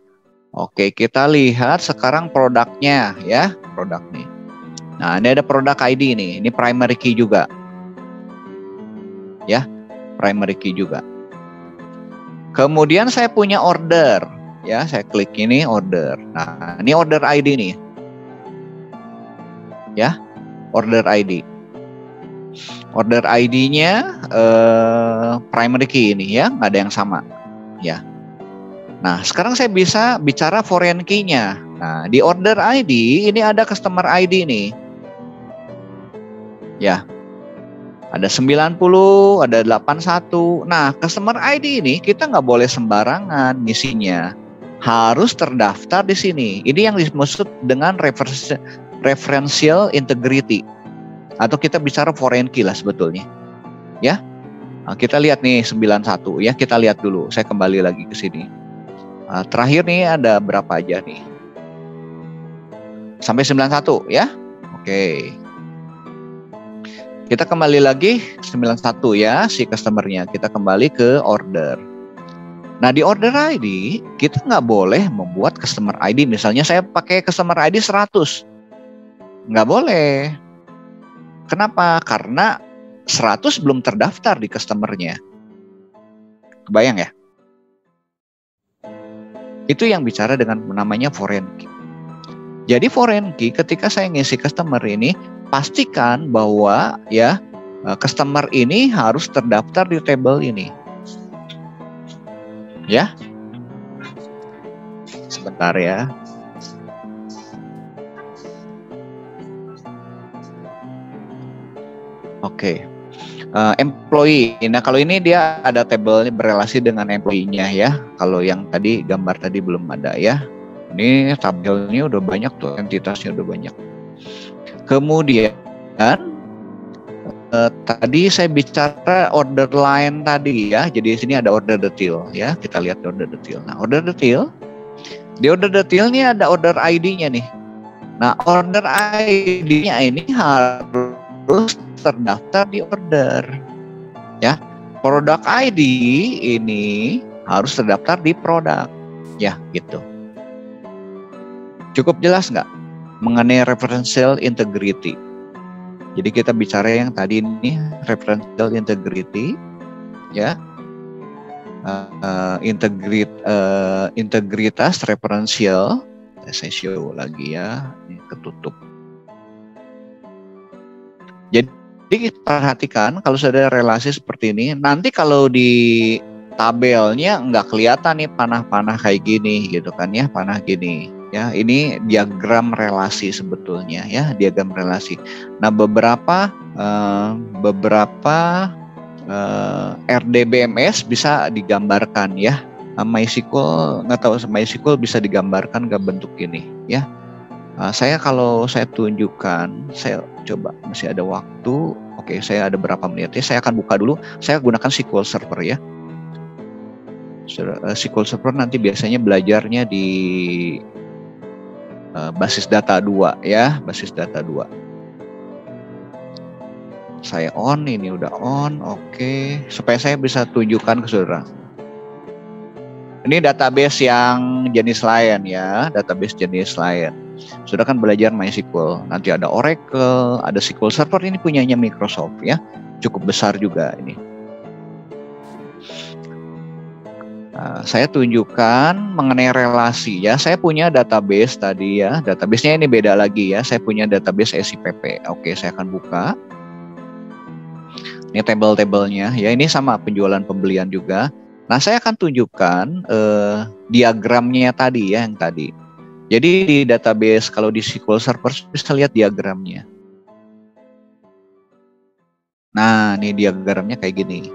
Oke, kita lihat sekarang produknya ya, produk nih. Nah, ini ada produk ID nih, ini primary key juga. Ya, primary key juga. Kemudian saya punya order, ya, saya klik ini order. Nah, ini order ID nih. Ya, order ID. Order ID-nya primary key ini ya, nggak ada yang sama. Ya. Nah, sekarang saya bisa bicara foreign key-nya. Nah, di order ID ini ada customer ID nih. Ya. Ada 90, ada 81. Nah, customer ID ini kita nggak boleh sembarangan ngisinya. Harus terdaftar di sini. Ini yang dimaksud dengan referential integrity. Atau kita bicara foreign key lah sebetulnya. Ya. Nah, kita lihat nih 91 ya, kita lihat dulu. Saya kembali lagi ke sini. Nah, terakhir nih ada berapa aja nih? Sampai 91 ya. Oke. Kita kembali lagi 91 ya, si customernya. Kita kembali ke order. Nah, di order ID kita nggak boleh membuat customer ID. Misalnya saya pakai customer ID 100. Nggak boleh. Kenapa? Karena 100 belum terdaftar di customernya. Kebayang ya? Itu yang bicara dengan namanya foreign key. Jadi foreign key ketika saya ngisi customer ini, pastikan bahwa ya customer ini harus terdaftar di table ini. Ya. Sebentar ya. Oke. Employee. Nah, kalau ini dia ada tabelnya berelasi dengan employee-nya ya. Kalau yang tadi gambar tadi belum ada ya. Ini tabelnya udah banyak tuh, entitasnya udah banyak. Kemudian tadi saya bicara order line tadi ya. Jadi di sini ada order detail ya. Kita lihat order detail. Nah, order detail. Di order detail ini ada order ID-nya nih. Nah, order ID-nya ini harus terdaftar di order ya. Produk ID ini harus terdaftar di produk ya, gitu. Cukup jelas nggak mengenai referential integrity? Jadi kita bicara yang tadi ini referential integrity ya, integritas referential. Saya show lagi ya, ini ketutup. Jadi perhatikan kalau sudah ada relasi seperti ini, nanti kalau di tabelnya nggak kelihatan nih panah-panah kayak gini gitu kan ya, panah gini ya. Ini diagram relasi sebetulnya ya, diagram relasi. Nah, beberapa RDBMS bisa digambarkan ya. MySQL nggak tahu, MySQL bisa digambarkan ke bentuk ini ya. Kalau saya tunjukkan, saya coba, masih ada waktu. Oke, saya ada berapa menit ya. Saya akan buka dulu. Saya gunakan SQL Server ya. SQL Server nanti biasanya belajarnya di basis data 2 ya, basis data 2. Saya on, ini udah on. Oke, supaya saya bisa tunjukkan ke saudara. Ini database yang jenis lain ya, database jenis lain. Sudah kan belajar MySQL, nanti ada Oracle, ada SQL Server, ini punyanya Microsoft ya, cukup besar juga ini. Nah, saya tunjukkan mengenai relasi ya. Saya punya database tadi ya, databasenya ini beda lagi ya. Saya punya database SIPP. Oke, saya akan buka. Ini tabel-tabelnya ya, ini sama penjualan pembelian juga. Nah, saya akan tunjukkan diagramnya tadi ya, yang tadi. Jadi di database kalau di SQL Server bisa lihat diagramnya. Nah, ini diagramnya kayak gini.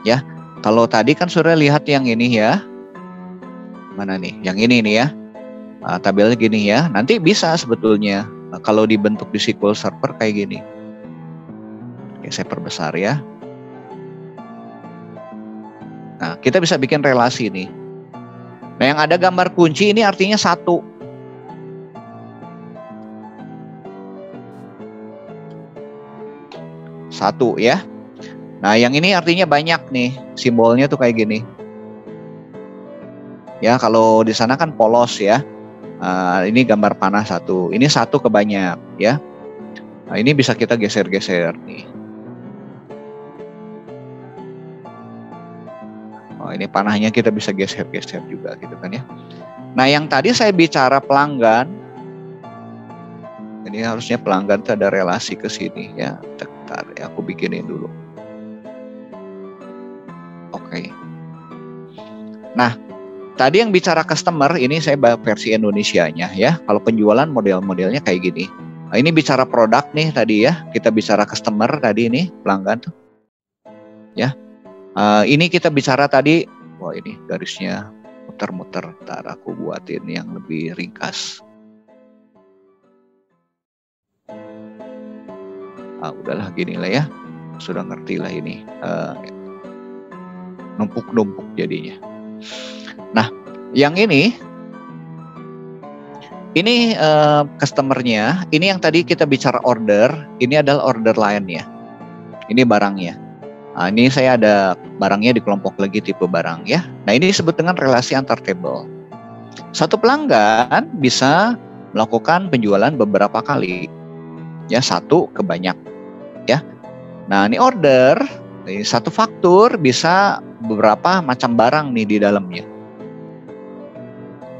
Ya, kalau tadi kan sudah lihat yang ini ya. Mana nih? Yang ini nih ya. Nah, tabelnya gini ya. Nanti bisa sebetulnya kalau dibentuk di SQL Server kayak gini. Oke, saya perbesar ya. Nah, kita bisa bikin relasi nih. Nah, yang ada gambar kunci ini artinya 1. Satu ya. Nah, yang ini artinya banyak nih. Simbolnya tuh kayak gini. Ya, kalau di sana kan polos ya. Ini gambar panah satu. Ini satu kebanyak ya. Nah, ini bisa kita geser-geser nih. Oh, ini panahnya kita bisa geser-geser juga gitu kan ya. Nah, yang tadi saya bicara pelanggan, ini harusnya pelanggan itu ada relasi ke sini ya. Bentar ya, aku bikinin dulu. Oke. Nah, tadi yang bicara customer, ini saya versi Indonesianya ya. Kalau penjualan model-modelnya kayak gini. Nah, ini bicara produk nih tadi ya. Kita bicara customer tadi ini, pelanggan tuh. Ya. Ini kita bicara tadi, wah ini garisnya muter-muter. Ntar aku buatin yang lebih ringkas. Udahlah gini lah ya. Sudah ngerti lah ini. Numpuk-numpuk jadinya. Nah, yang ini customernya. Ini yang tadi kita bicara order. Ini adalah order lainnya. Ini barangnya. Nah, ini saya ada barangnya di kelompok lagi tipe barang ya. Nah, ini disebut dengan relasi antar table. Satu pelanggan bisa melakukan penjualan beberapa kali. Ya, satu ke banyak. Ya. Nah, ini order. Satu faktur bisa beberapa macam barang nih di dalamnya.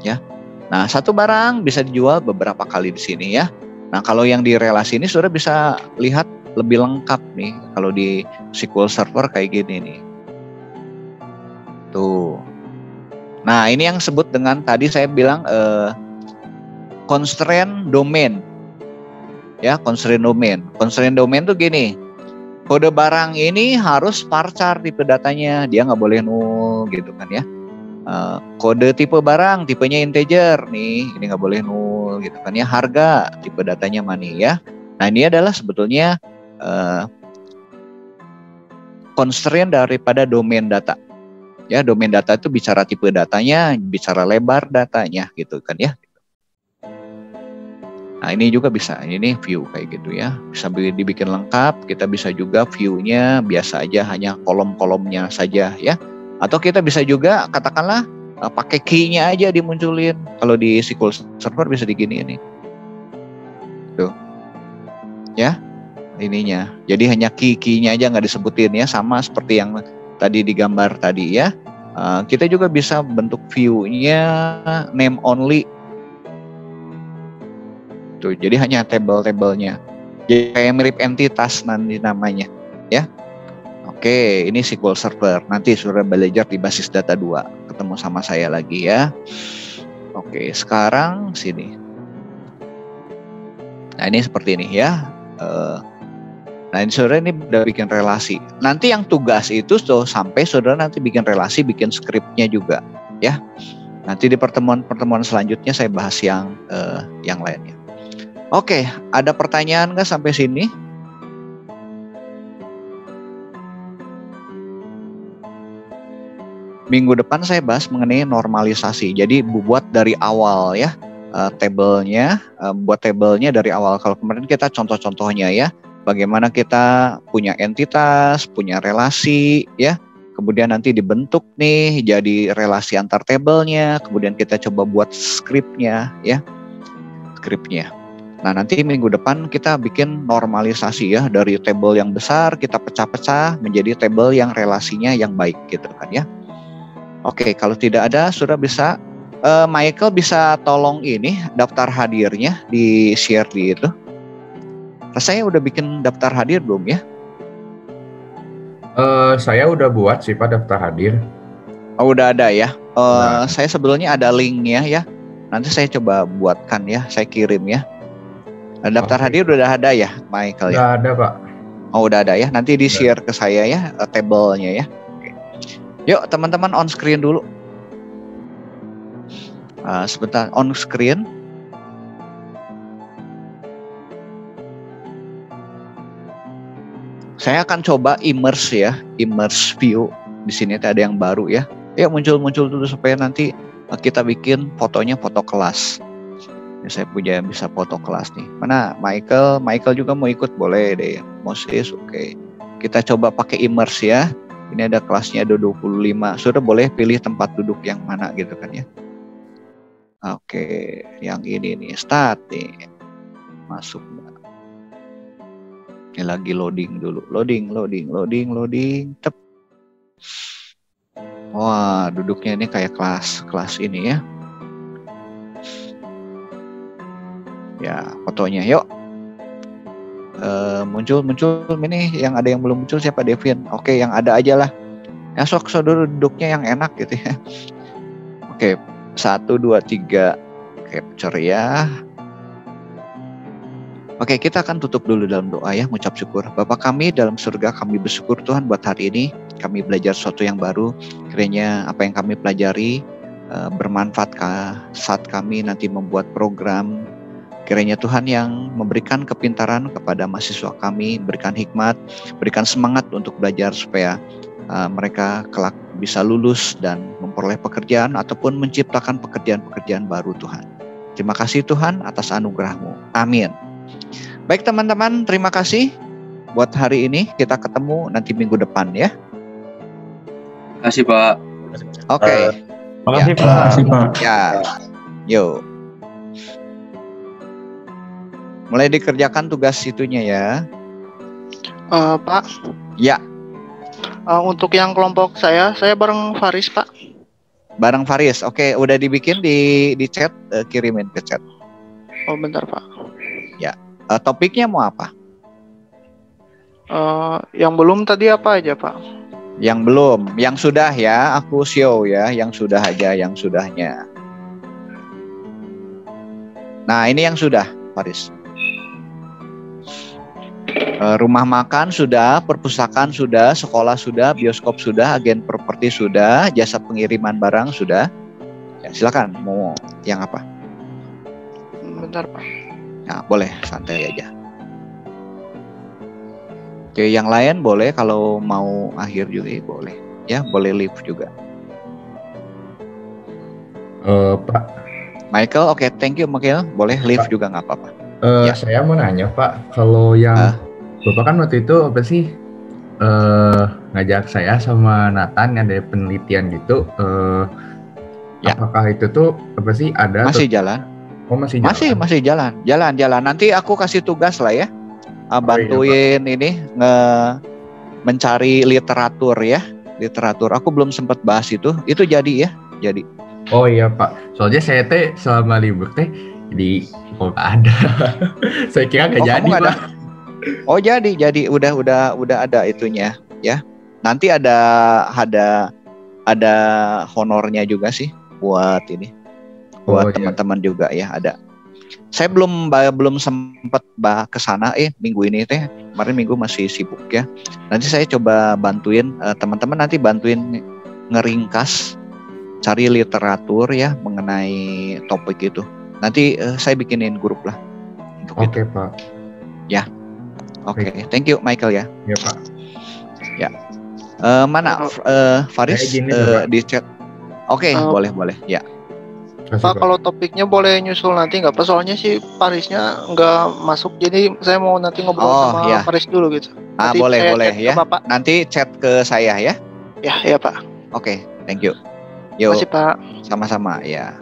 Ya. Nah, satu barang bisa dijual beberapa kali di sini ya. Nah, kalau yang di relasi ini sudah bisa lihat lebih lengkap nih kalau di SQL Server kayak gini nih. Tuh. Nah, ini yang sebut dengan tadi saya bilang constraint domain. Ya, constraint domain. Constraint domain tuh gini. Kode barang ini harus varchar tipe datanya, dia nggak boleh null gitu kan ya. Kode tipe barang, tipenya integer nih, ini nggak boleh null gitu kan ya. Harga, tipe datanya money ya. Nah, ini adalah sebetulnya constraint daripada domain data. Ya, domain data itu bicara tipe datanya, bicara lebar datanya gitu kan ya. Nah, ini juga bisa, ini view kayak gitu ya. Bisa dibikin lengkap, kita bisa juga view-nya biasa aja, hanya kolom-kolomnya saja ya. Atau kita bisa juga katakanlah pakai key-nya aja dimunculin. Kalau di SQL Server bisa digini ini. Tuh. Ya. Ininya. Jadi hanya key-nya aja nggak disebutin ya, sama seperti yang tadi digambar tadi ya. Kita juga bisa bentuk view-nya name only. Tuh, jadi hanya table-tablenya. Jadi kayak mirip entitas nanti namanya ya. Oke, ini SQL Server. Nanti sudah belajar di basis data 2. Ketemu sama saya lagi ya. Oke, sekarang sini. Nah, ini seperti ini ya. Nah, ini saudara ini udah bikin relasi. Nanti yang tugas itu tuh sampai saudara nanti bikin relasi, bikin skripnya juga ya. Nanti di pertemuan-pertemuan selanjutnya saya bahas yang lainnya. Oke, ada pertanyaan nggak sampai sini? Minggu depan saya bahas mengenai normalisasi. Jadi buat dari awal ya, tabelnya, buat tabelnya dari awal. Kalau kemarin kita contoh-contohnya ya. Bagaimana kita punya entitas, punya relasi, ya. Kemudian nanti dibentuk nih jadi relasi antar tabelnya. Kemudian kita coba buat skripnya, ya. Skripnya. Nah, nanti minggu depan kita bikin normalisasi ya. Dari tabel yang besar kita pecah-pecah menjadi tabel yang relasinya yang baik gitu kan ya. Oke, kalau tidak ada sudah bisa. Michael bisa tolong ini daftar hadirnya di share di itu. Saya udah bikin daftar hadir belum ya? Saya udah buat sih Pak daftar hadir. Oh, udah ada ya. Saya sebelumnya ada linknya ya. Nanti saya coba buatkan ya. Saya kirim ya. Daftar hadir udah ada ya, Michael ya? Udah ada Pak. Oh, udah ada ya. Nanti di share ke saya ya, tabelnya ya. Oke. Yuk teman-teman on screen dulu. Sebentar on screen. Saya akan coba immerse ya, immerse view. Di sini ada yang baru ya. Ya muncul dulu supaya nanti kita bikin fotonya foto kelas. Ya, saya punya bisa foto kelas nih. Mana Michael juga mau ikut boleh deh. Moses oke. Kita coba pakai immerse ya. Ini ada kelasnya ada 25. Saudara boleh pilih tempat duduk yang mana gitu kan ya. Oke, yang ini nih start nih. Masuk. Ini lagi loading dulu. Loading. Tep. Wah, duduknya ini kayak kelas ini ya. Ya, fotonya yuk. Muncul ini yang ada yang belum muncul siapa Devin? Oke, yang ada aja lah. Ya sok saudara duduknya yang enak gitu ya. Oke, 1 2 3 capture ya. Oke, kita akan tutup dulu dalam doa ya, mengucap syukur. Bapa kami dalam surga, kami bersyukur Tuhan buat hari ini. Kami belajar sesuatu yang baru. Kiranya apa yang kami pelajari bermanfaat saat kami nanti membuat program. Kiranya Tuhan yang memberikan kepintaran kepada mahasiswa kami, berikan hikmat, berikan semangat untuk belajar supaya mereka kelak bisa lulus dan memperoleh pekerjaan ataupun menciptakan pekerjaan-pekerjaan baru Tuhan. Terima kasih Tuhan atas anugerah-Mu. Amin. Baik teman-teman, terima kasih buat hari ini. Kita ketemu nanti minggu depan ya. Terima kasih Pak. Oke. Makasih Ya. Pak. Makasih Pak. Ya. Yuk. Mulai dikerjakan tugas itunya ya. Pak, Ya, untuk yang kelompok saya bareng Faris, Pak. bareng Faris. Oke, udah dibikin di chat, kirimin ke chat. Oh, bentar, Pak. Topiknya mau apa? Yang belum tadi apa aja, Pak? Yang belum, yang sudah ya, aku show ya, yang sudah aja, yang sudahnya. Nah, ini yang sudah, Faris. Rumah makan sudah, perpustakaan sudah, sekolah sudah, bioskop sudah, agen properti sudah, jasa pengiriman barang sudah. Ya, silakan, mau yang apa? Bentar, Pak. Nah, boleh, santai aja. Oke, yang lain boleh, kalau mau akhir juga boleh. Ya, boleh leave juga. Pak, Michael, oke, thank you Michael. Boleh leave Pak. juga nggak apa-apa. Ya. saya mau nanya Pak, kalau yang Bapak kan waktu itu apa sih ngajak saya sama Nathan ada penelitian gitu, Ya. apakah itu tuh apa sih ada? Masih jalan? Oh masih jalan? Masih jalan. Nanti aku kasih tugas lah ya. Bantuin ini mencari literatur ya. Literatur. Aku belum sempat bahas itu. Itu jadi ya. Jadi. Oh iya Pak. Soalnya saya teh selama libur teh jadi kok nggak ada. Saya kira nggak jadi kamu nggak Pak. Oh jadi. Udah ada itunya ya. Nanti ada honornya juga sih buat ini. Buat teman-teman juga ya ada. Saya belum sempat ke sana minggu ini teh. Kemarin minggu masih sibuk ya. Nanti saya coba bantuin teman-teman nanti bantuin ngeringkas cari literatur ya mengenai topik itu. Nanti saya bikinin grup lah untuk itu. Oke Pak. Ya. Oke, thank you Michael ya. Ya Pak. Ya. Mana Faris gini tuh, Pak. di chat. Oke, boleh. Ya. Kasih, Pak, kalau topiknya boleh nyusul nanti nggak Pak? Soalnya sih Farisnya nggak masuk, jadi saya mau nanti ngobrol sama ya. Faris dulu gitu. Nanti Boleh saya chat ke ya. Bapak. Nanti chat ke saya ya. Ya Pak. Oke, thank you. Yuk, Masih Pak. sama-sama ya.